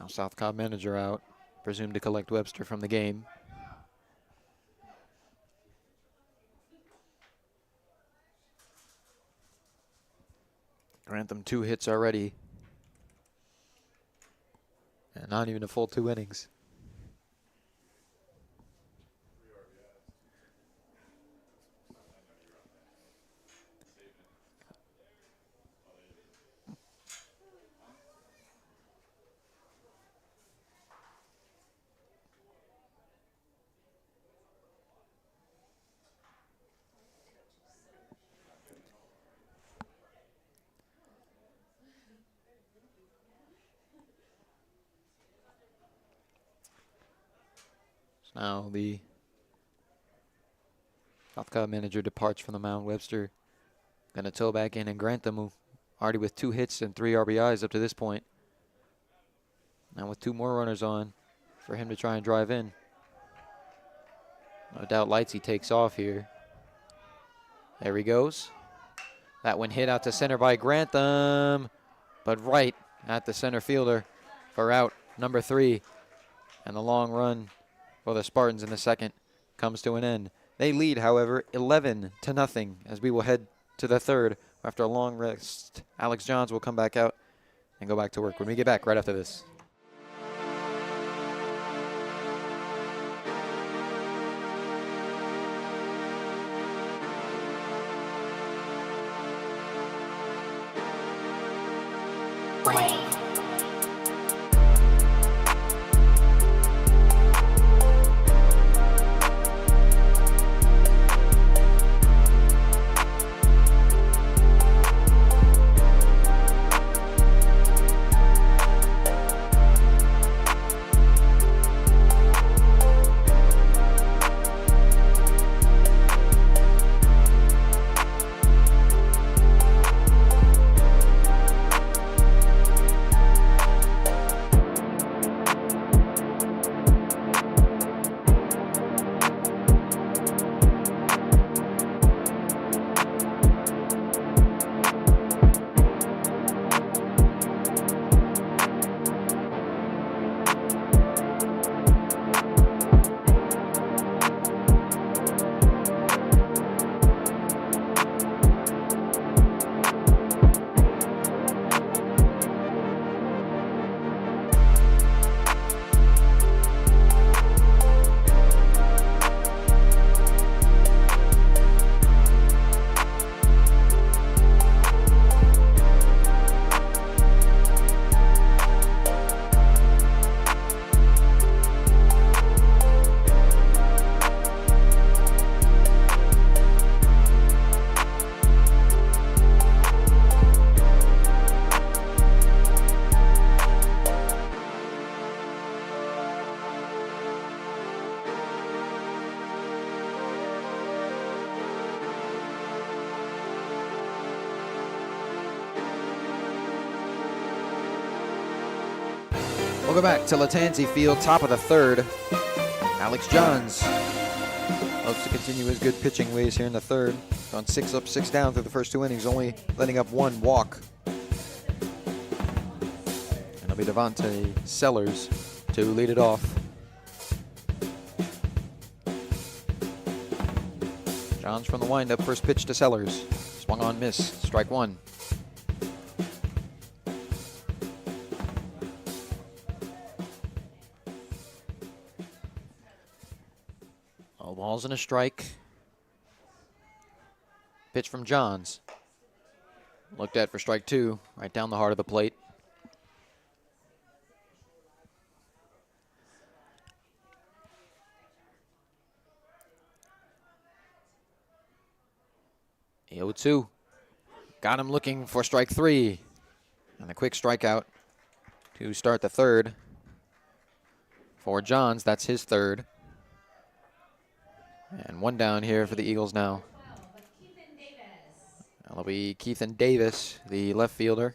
Now South Cobb manager out. Presumed to collect Webster from the game. Grantham 2 hits already. And not even a full 2 innings. Now the South Cobb manager departs from the mound. Webster going to tow back in, and Grantham, who already with 2 hits and 3 RBIs up to this point. Now with 2 more runners on for him to try and drive in. No doubt Lightsey takes off here. There he goes. That one hit out to center by Grantham, but right at the center fielder for out number 3. And the long run for the Spartans in the second comes to an end. They lead, however, 11-0 as we will head to the third. After a long rest, Alex Johns will come back out and go back to work when we get back right after this. We'll go back to Latanzi Field, top of the third. Alex Johns hopes to continue his good pitching ways here in the third. Gone 6 up, 6 down through the first 2 innings, only letting up 1 walk. And it'll be Devontae Sellers to lead it off. Johns from the windup, first pitch to Sellers. Swung on, miss, strike 1. All balls and a strike. Pitch from Johns. Looked at for strike 2, right down the heart of the plate. The 0-2. Got him looking for strike 3. And a quick strikeout to start the third. For Johns, that's his third. And one down here for the Eagles now. That'll be Keithan Davis, the left fielder.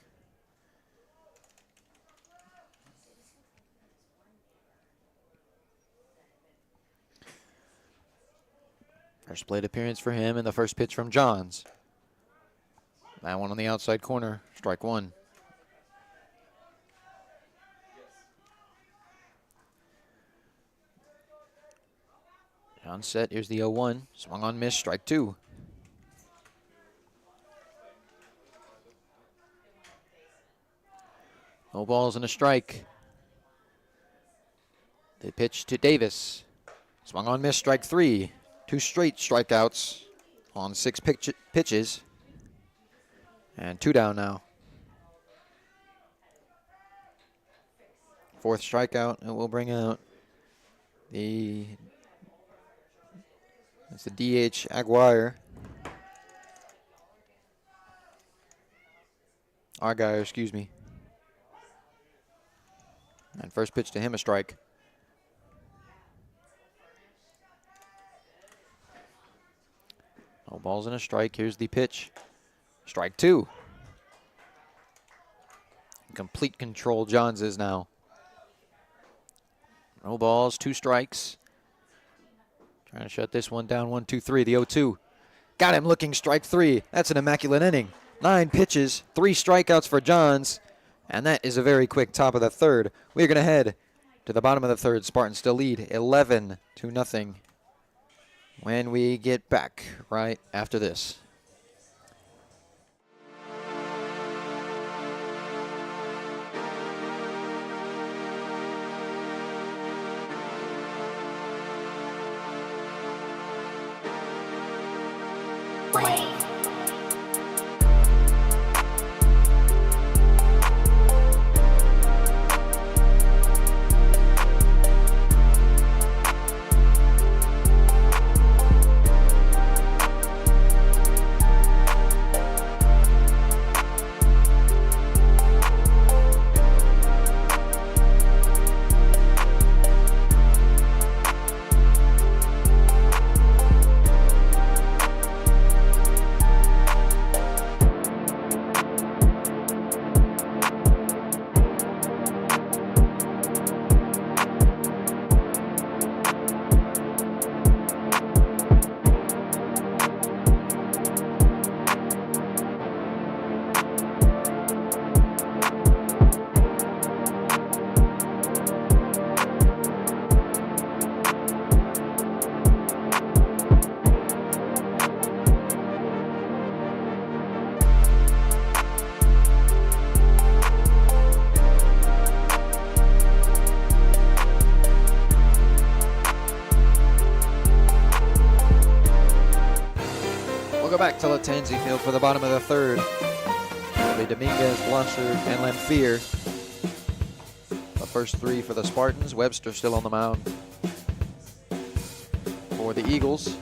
First plate appearance for him and the first pitch from Johns. That one on the outside corner, strike 1. Johns set, here's the 0-1. Swung on, miss, strike 2. No balls and a strike. They pitch to Davis. Swung on, miss, strike 3. 2 straight strikeouts on 6 pitches. And 2 down now. 4th strikeout, and we'll bring out that's the DH Aguirre. Argyle, excuse me. And first pitch to him, a strike. No balls and a strike. Here's the pitch. Strike 2. In complete control, Johns is now. No balls, 2 strikes. Trying to shut this one down. 1-2-3. The 0-2. Got him looking, strike 3. That's an immaculate inning. 9 pitches, 3 strikeouts for Johns. And that is a very quick top of the third. We're going to head to the bottom of the third. Spartans still lead 11-0 when we get back right after this. Back to Latenzi Field for the bottom of the third. It'll be Dominguez, Blosser, and Lamphere. The first 3 for the Spartans. Webster still on the mound for the Eagles.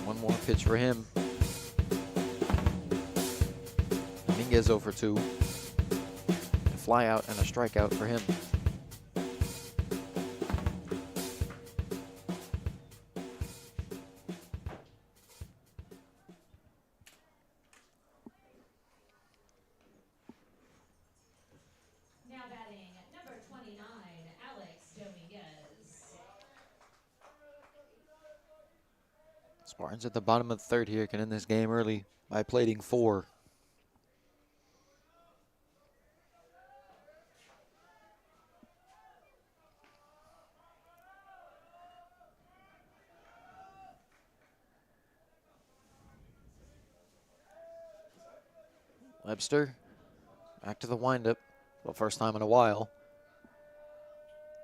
One more pitch for him. Dominguez 0 for 2. A fly out and a strikeout for him. Spartans at the bottom of the third here can end this game early by plating 4. Webster back to the windup for the first time in a while.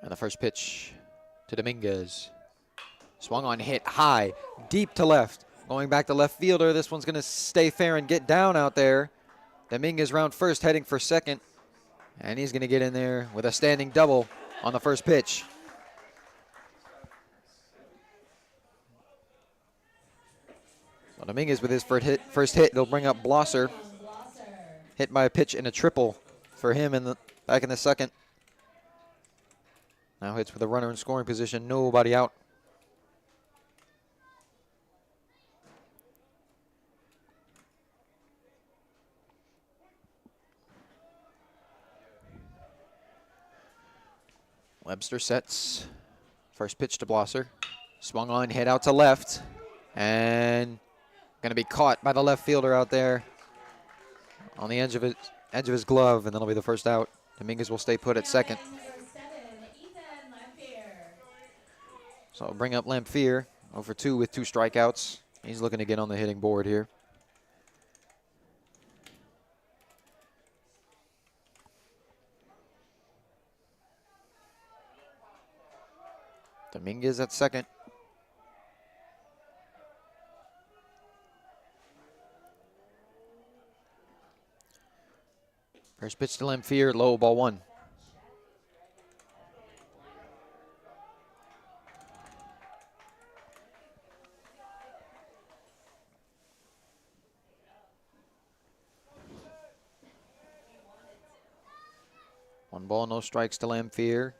And the first pitch to Dominguez. Swung on, hit high, deep to left. Going back to left fielder. This one's going to stay fair and get down out there. Dominguez round first, heading for second. And he's going to get in there with a standing double on the first pitch. Dominguez with his first hit. It'll bring up Blosser. Hit by a pitch and a triple for him back in the second. Now hits with a runner in scoring position. Nobody out. Webster sets. First pitch to Blosser. Swung on, hit out to left. And going to be caught by the left fielder out there on the edge of his glove, and that'll be the first out. Dominguez will stay put at second. So I'll bring up Lamphere, 0 for 2 with 2 strikeouts. He's looking to get on the hitting board here. Dominguez at second. First pitch to Lamphere, low, ball 1. One ball, no strikes to Lamphere.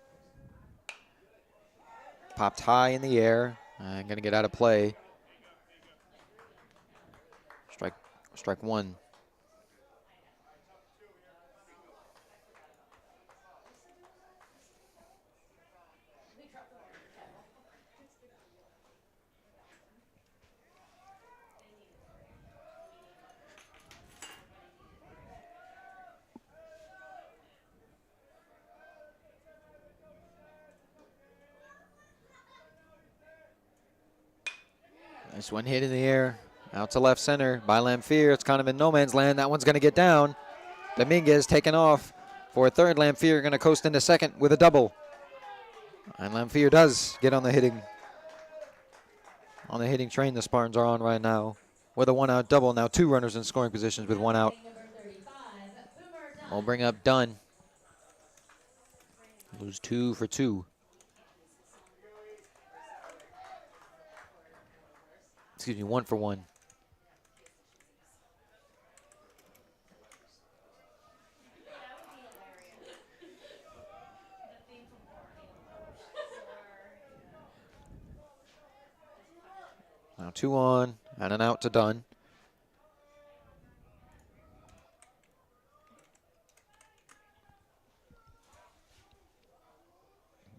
Popped high in the air and going to get out of play. Strike 1. Nice one hit in the air. Out to left center by Lamphere. It's kind of in no man's land. That one's going to get down. Dominguez taking off for a third. Lamphere going to coast into second with a double. And Lamphere does get on the hitting train the Spartans are on right now. With a 1-out double. Now 2 runners in scoring positions with 1 out. We'll bring up Dunn. Lose 2 for 2. Excuse me, 1 for 1. Now 2 on and an out to Dunn.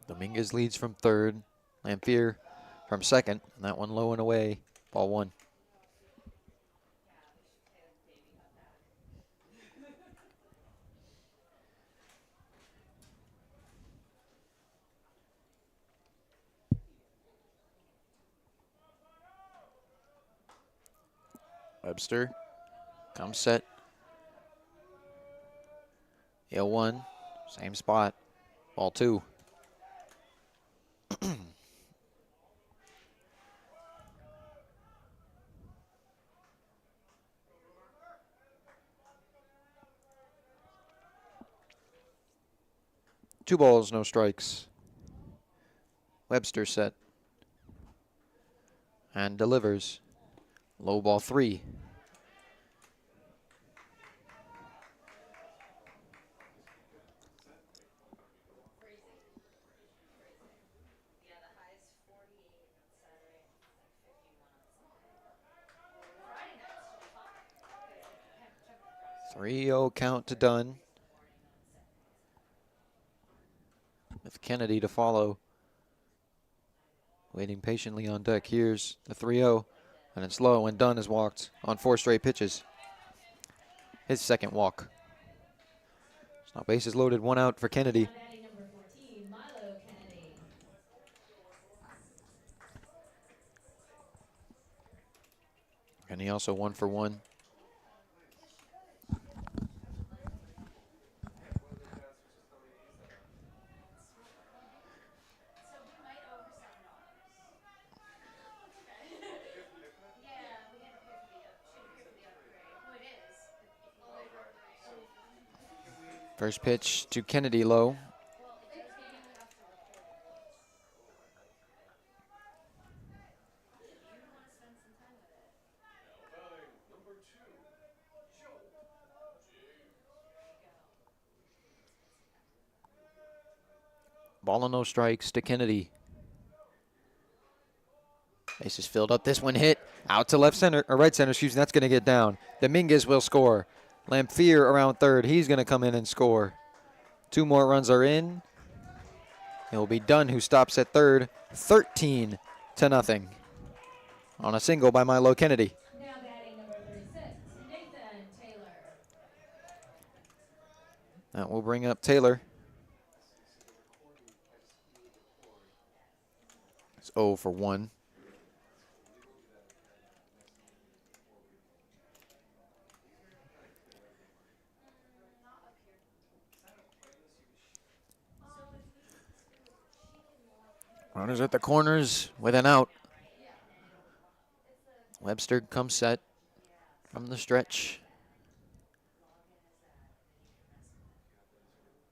Dominguez leads from third. Lamphere from second. And that one low and away. Ball 1. Webster comes set. 0-1, same spot. Ball 2. Two balls, no strikes. Webster set and delivers. Low ball 3. Yeah, the high is 48 on Saturday, like 51 on Sunday. Friday nights should be fun. 3-0 count to Dunn. With Kennedy to follow. Waiting patiently on deck. Here's the 3-0. And it's low when Dunn has walked on 4 straight pitches. His second walk. So now bases loaded, 1 out for Kennedy. And he also 1 for 1. First pitch to Kennedy, low. Ball and no strikes to Kennedy. Base is filled up. This one hit out to left center, or right center, excuse me. That's going to get down. Dominguez will score. Lamphere around third. He's going to come in and score. 2 more runs are in. It will be Dunn who stops at third. 13-0 on a single by Milo Kennedy. Now batting number 36, Nathan Taylor. That will bring up Taylor. It's 0 for 1. Runners at the corners with an out. Webster comes set from the stretch.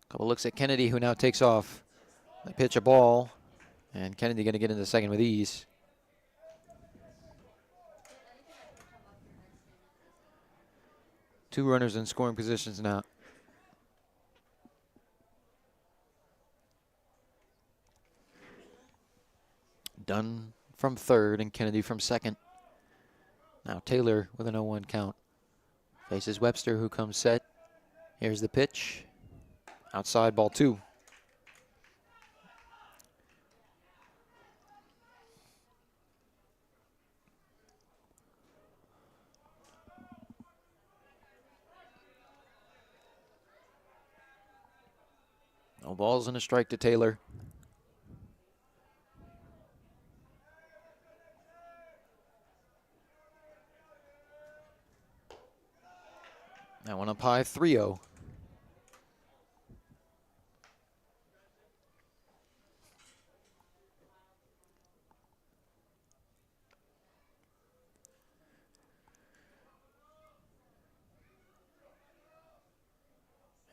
Couple looks at Kennedy, who now takes off. They pitch a ball, and Kennedy going to get into second with ease. Two runners in scoring positions now. Dunn from third and Kennedy from second. Now Taylor with an 0-1 count. Faces Webster, who comes set. Here's the pitch. Outside, ball 2. No balls and a strike to Taylor. That one up high, 3-0.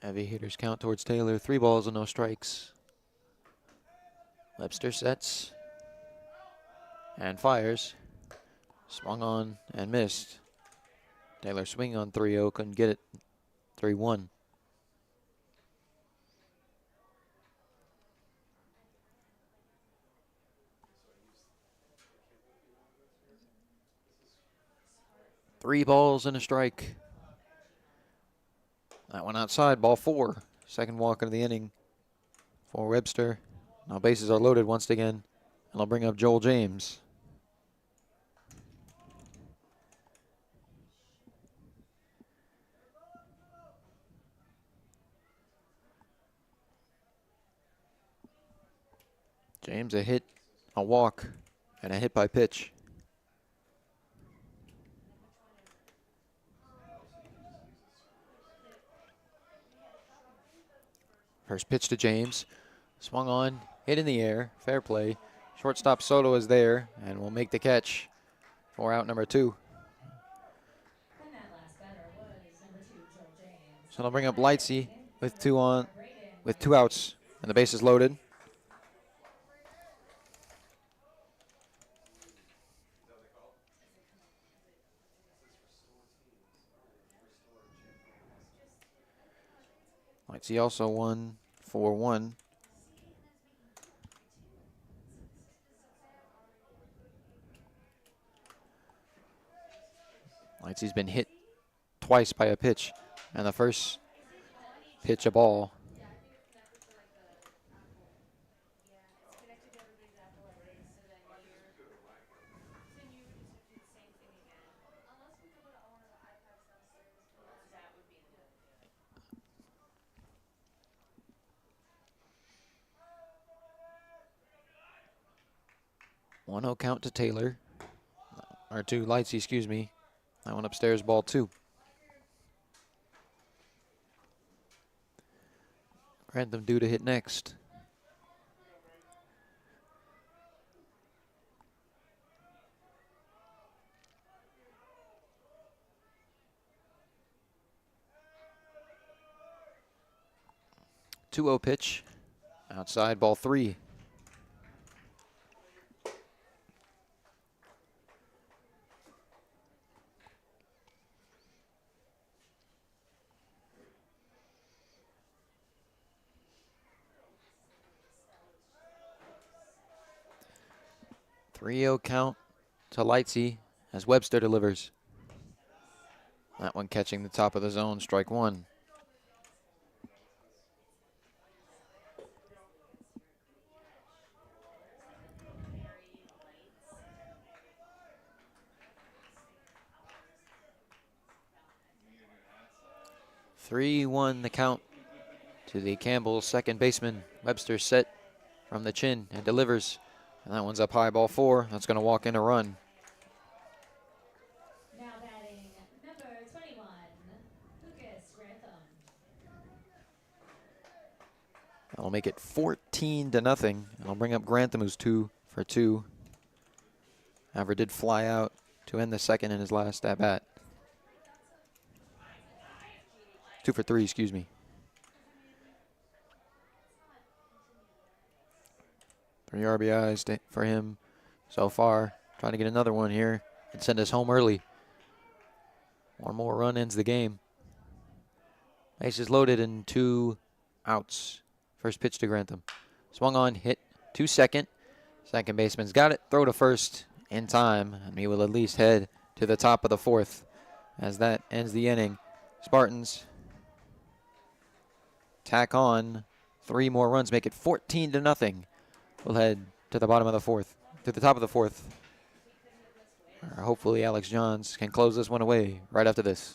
Heavy hitters count towards Taylor. 3 balls and no strikes. Webster sets and fires. Swung on and missed. Taylor swing on 3-0, couldn't get it. 3-1. Three balls and a strike. That one outside, ball 4. Second walk of the inning for Webster. Now bases are loaded once again, and I'll bring up Joel James. James, a hit, a walk, and a hit by pitch. First pitch to James. Swung on, hit in the air, fair play. Shortstop Soto is there and will make the catch for out number 2. And that last batter was number 2, Joel James. So they'll bring up Lightsey with 2 outs, and the base is loaded. Lightsey also 1 for 1. Lightsey's been hit twice by a pitch, and the first pitch a ball. One 0 count to Taylor, or to Lightsey, excuse me. That one upstairs, ball 2. Grantham due to hit next. Two 0 pitch, outside, ball 3. 3-0 count to Lightsey as Webster delivers. That one catching the top of the zone, strike one. Three-one the count to the Campbell second baseman. Webster set from the chin and delivers. And that one's up high, ball four. That's going to walk in a run. Now batting number 21, Lucas Grantham. That'll make it 14-0. And I'll bring up Grantham, who's 2 for 2. However, did fly out to end the second in his last at bat. 2 for 3, excuse me. 3 RBIs for him so far. Trying to get another one here and send us home early. One more run ends the game. Bases loaded and 2 outs. First pitch to Grantham. Swung on, hit to second. Second baseman's got it. Throw to first in time. And he will at least head to the top of the fourth as that ends the inning. Spartans tack on 3 more runs, make it 14-0. We'll head to the bottom of the fourth, to the top of the fourth. Hopefully Alex Johns can close this one away right after this.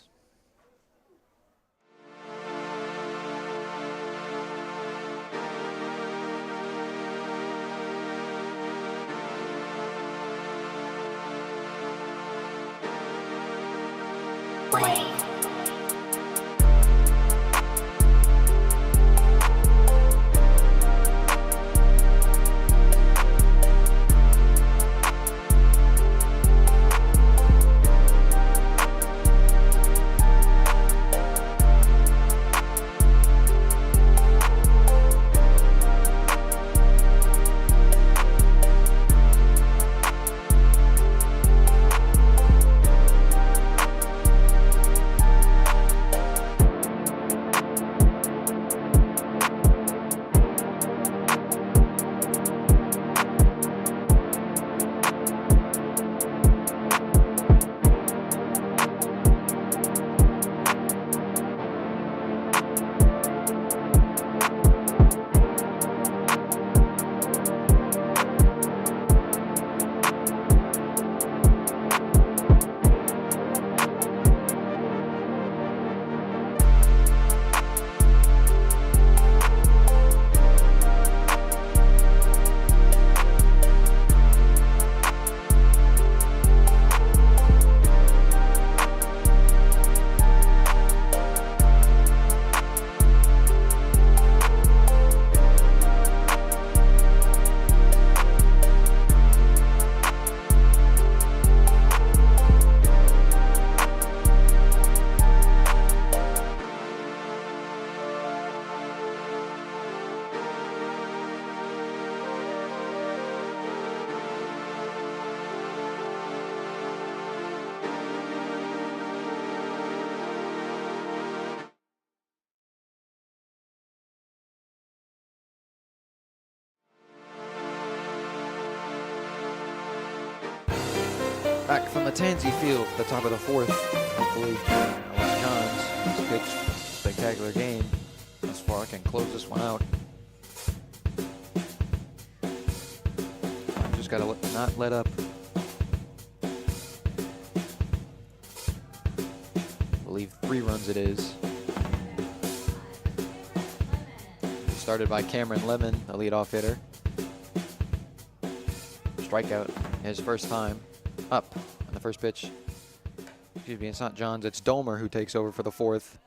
Back from the Tansy Field, the top of the fourth. Hopefully, Alex Johns has pitched a spectacular game thus far, can close this one out. Just gotta not let up. I believe 3 runs it is. Started by Cameron Lemon, the leadoff hitter. Strikeout his first time up on the first pitch. Excuse me, it's not Johns, it's Domer who takes over for the fourth.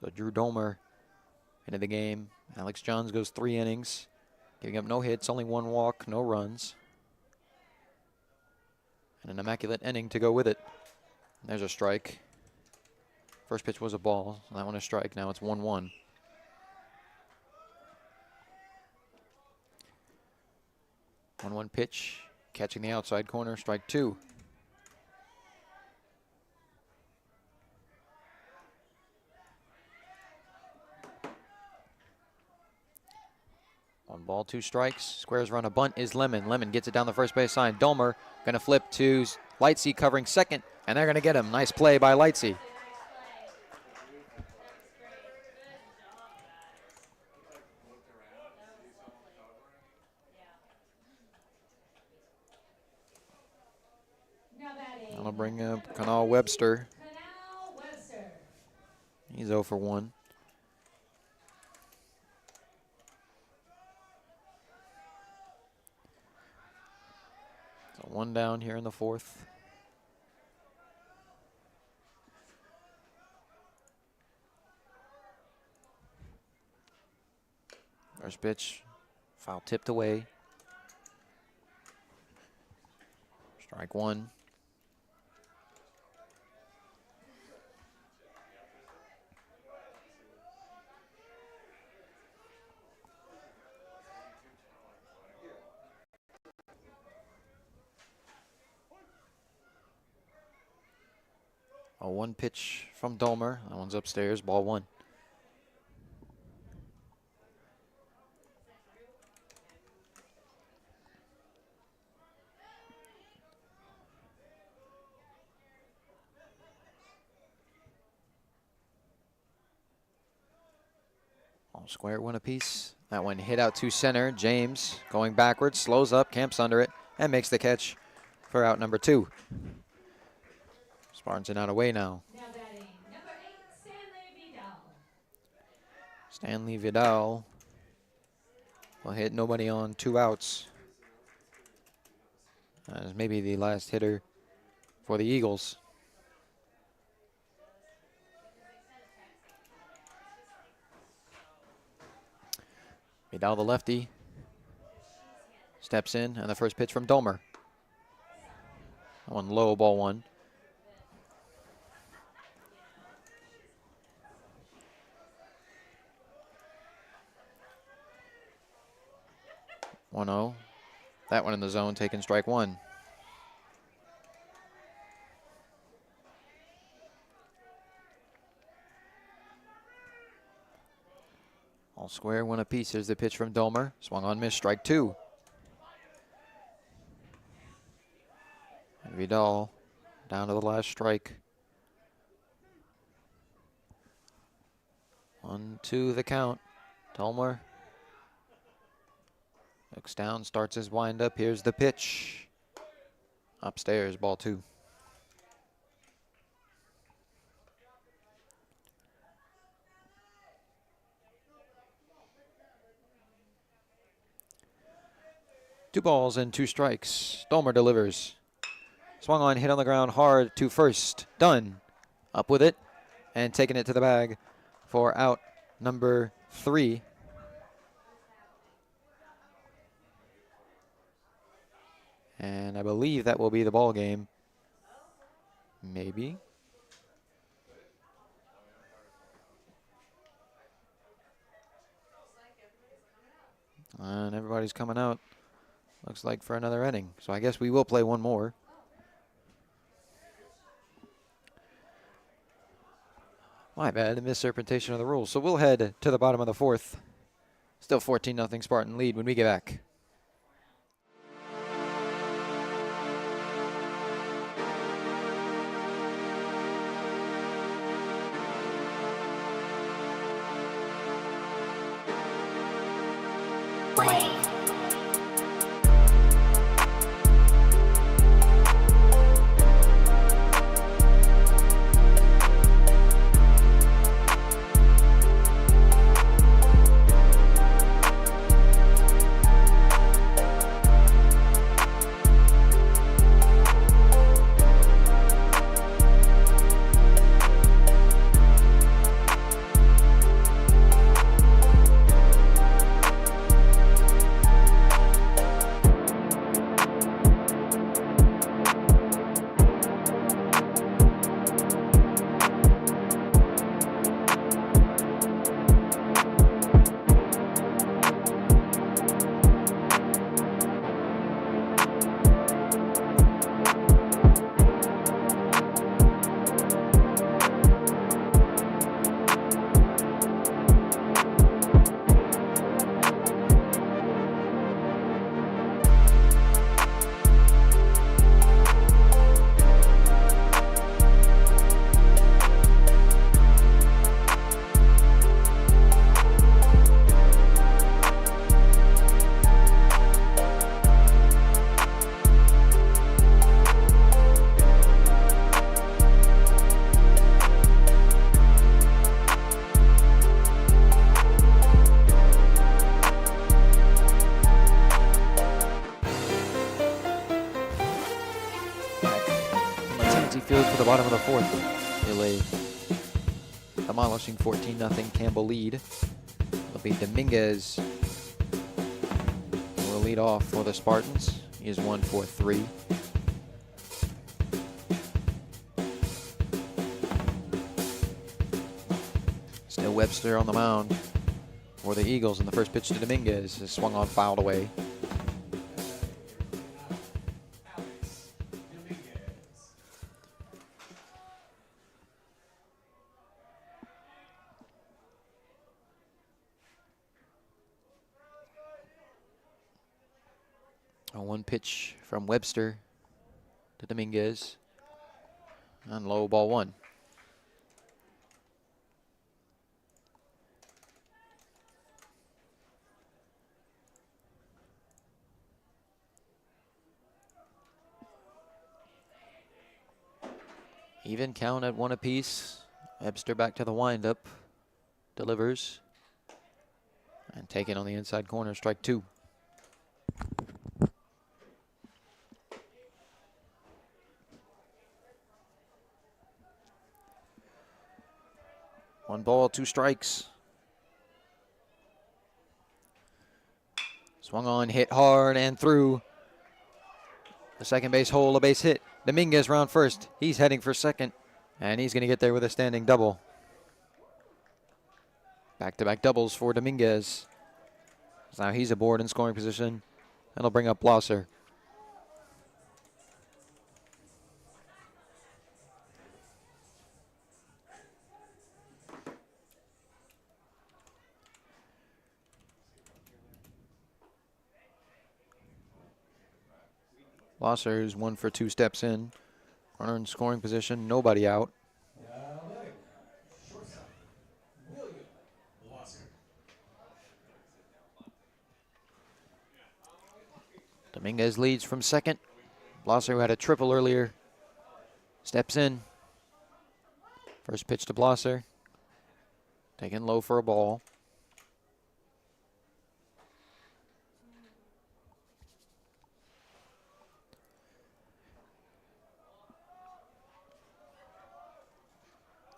So Drew Domer into the game. Alex Johns goes 3 innings, giving up no hits, only 1 walk, no runs. And an immaculate inning to go with it. And there's a strike. First pitch was a ball, so that one a strike. Now it's 1-1. One pitch, catching the outside corner, strike 2. 1 ball, 2 strikes. Squares run a bunt is Lemon. Lemon gets it down the first base line. Domer going to flip to Lightsey covering second, and they're going to get him. Nice play by Lightsey. That'll bring up Canal Webster. He's 0 for 1. So 1 down here in the 4th. First pitch, foul tipped away. Strike 1. A 1 pitch from Dolmer. That one's upstairs, ball 1. All square, 1 apiece. That one hit out to center. James going backwards, slows up, camps under it, and makes the catch for out number 2. Spartanson out away now. Now batting number 8, Stanley Vidal. Stanley Vidal will hit nobody on 2 outs. As maybe the last hitter for the Eagles. Vidal, the lefty, steps in, and the first pitch from Dolmer. That one low, ball 1. One 0. That one in the zone, taking strike 1. All square, 1 apiece. Here's the pitch from Dolmer. Swung on, miss, strike 2. And Vidal down to the last strike. 1-2 the count. Dolmer looks down, starts his windup. Here's the pitch. Upstairs, ball 2. Two balls and 2 strikes. Dolmer delivers. Swung on, hit on the ground hard to first. Done. Up with it and taking it to the bag for out number 3. And I believe that will be the ball game. Maybe. And everybody's coming out. Looks like for another inning. So I guess we will play 1 more. My bad, a misinterpretation of the rules. So we'll head to the bottom of the 4th. Still 14-0 Spartan lead when we get back. Tansy Field for the bottom of the fourth. Still a demolishing 14-0 Campbell lead. It'll be Dominguez who will lead off for the Spartans. He is 1-for-3. Still Webster on the mound for the Eagles, and the first pitch to Dominguez is swung on, fouled away. A one pitch from Webster to Dominguez, and low, ball one. Even count at one apiece. Webster back to the windup. Delivers. And taken on the inside corner, strike two. One ball, two strikes. Swung on, hit hard and through the second base hole, a base hit. Dominguez round first. He's heading for second, and he's going to get there with a standing double. Back-to-back doubles for Dominguez. So now he's aboard in scoring position. That'll bring up Blosser. Blosser is 1-for-2 steps in. Runner in scoring position, nobody out. Dominguez leads from second. Blosser, who had a triple earlier, steps in. First pitch to Blosser. Taken low for a ball.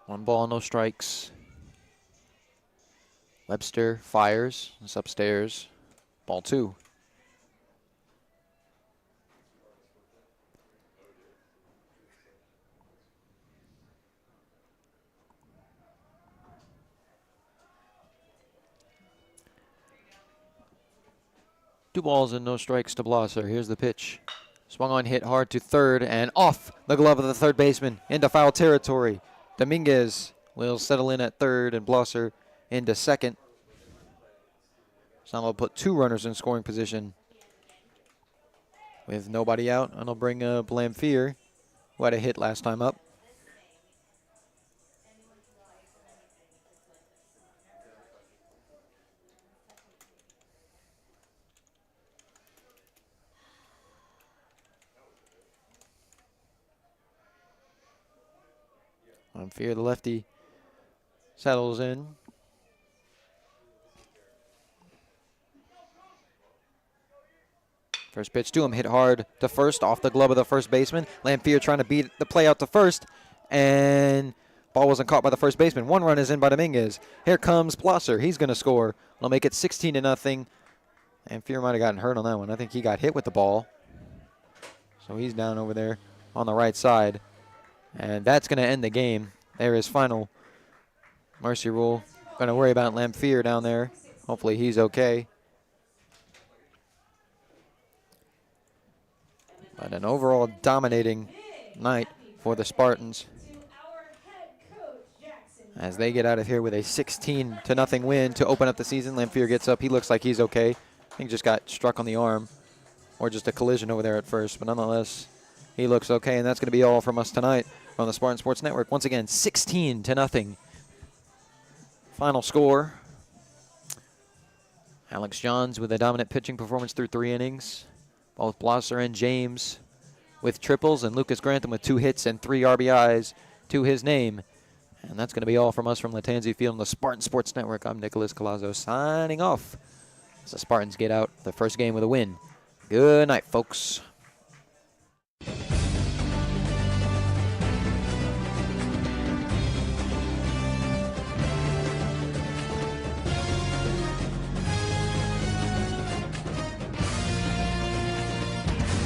One ball, no strikes. Webster fires. It's upstairs. Ball two. Two balls and no strikes to Blosser. Here's the pitch. Swung on, hit hard to third, and off the glove of the third baseman into foul territory. Dominguez will settle in at third, and Blosser into second. So now they'll put two runners in scoring position with nobody out, and they'll bring up Lamphere, who had a hit last time up. Lamphere, the lefty, settles in. First pitch to him, hit hard to first, off the glove of the first baseman. Lamphere trying to beat the play out to first, and ball wasn't caught by the first baseman. One run is in by Dominguez. Here comes Blosser. He's going to score. It'll make it 16-0. Lamphere might have gotten hurt on that one. I think he got hit with the ball. So he's down over there on the right side. And that's going to end the game. There is final mercy rule. Going to worry about Lamphere down there. Hopefully he's okay. But an overall dominating night for the Spartans as they get out of here with a 16-0 win to open up the season. Lamphere gets up. He looks like he's okay. I think just got struck on the arm or just a collision over there at first. But nonetheless, he looks okay. And that's going to be all from us tonight on the Spartan Sports Network. Once again, 16-0. Final score. Alex Johns with a dominant pitching performance through 3 innings. Both Blosser and James with triples, and Lucas Grantham with 2 hits and 3 RBIs to his name. And that's going to be all from us from Tansy Field on the Spartan Sports Network. I'm Nicholas Collazo signing off as the Spartans get out the first game with a win. Good night, folks.